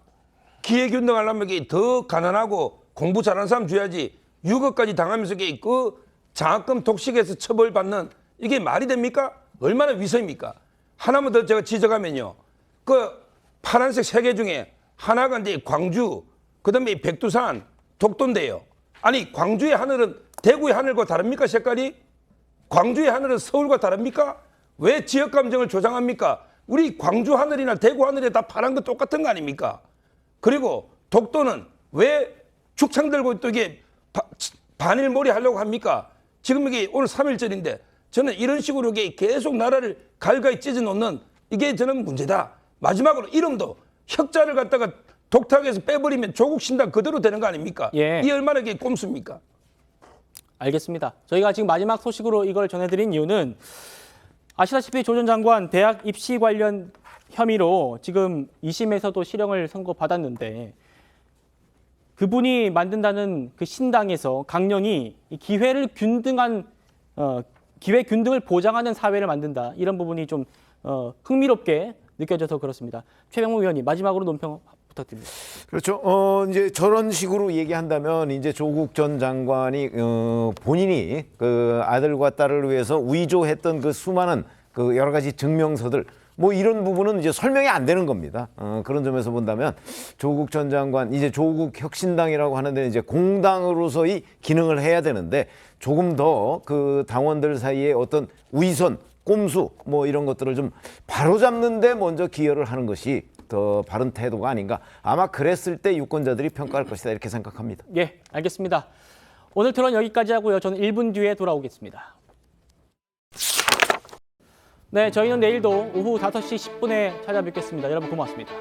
기회균등 하려면 이게 더 가난하고 공부 잘하는 사람 줘야지 6억까지 당하면서 그 장학금 독식에서 처벌받는 이게 말이 됩니까? 얼마나 위선입니까? 하나만 더 제가 지적하면요. 그 파란색 3개 중에 하나가 이제 광주, 그다음에 백두산, 독도인데요. 아니 광주의 하늘은 대구의 하늘과 다릅니까? 색깔이? 광주의 하늘은 서울과 다릅니까? 왜 지역 감정을 조장합니까? 우리 광주 하늘이나 대구 하늘에 다 파란 거 똑같은 거 아닙니까? 그리고 독도는 왜 축창 들고 또 이게 반일몰이 하려고 합니까? 지금 이게 오늘 3.1절인데 저는 이런 식으로 이게 계속 나라를 갈가이 찢어 놓는 이게 저는 문제다. 마지막으로 이름도 혁자를 갖다가 독탁에서 빼버리면 조국 신당 그대로 되는 거 아닙니까? 이 얼마나 이게 꼼수입니까? 알겠습니다. 저희가 지금 마지막 소식으로 이걸 전해드린 이유는 아시다시피 조 전 장관 대학 입시 관련 혐의로 지금 2심에서도 실형을 선고받았는데 그분이 만든다는 그 신당에서 강령이 이 기회 균등을 보장하는 사회를 만든다. 이런 부분이 좀 흥미롭게 느껴져서 그렇습니다. 최병무 의원님 마지막으로 논평 부탁드립니다. 그렇죠. 이제 저런 식으로 얘기한다면 이제 조국 전 장관이 본인이 그 아들과 딸을 위해서 위조했던 그 수많은 그 여러 가지 증명서들 뭐 이런 부분은 이제 설명이 안 되는 겁니다. 그런 점에서 본다면 조국 전 장관 이제 조국 혁신당이라고 하는데 이제 공당으로서의 기능을 해야 되는데 조금 더 그 당원들 사이에 어떤 위선, 꼼수 뭐 이런 것들을 좀 바로잡는데 먼저 기여를 하는 것이 더 바른 태도가 아닌가. 아마 그랬을 때 유권자들이 평가할 것이다 이렇게 생각합니다. 예, 알겠습니다. 오늘 토론 여기까지 하고요. 저는 1분 뒤에 돌아오겠습니다. 네, 저희는 내일도 오후 5시 10분에 찾아뵙겠습니다. 여러분 고맙습니다.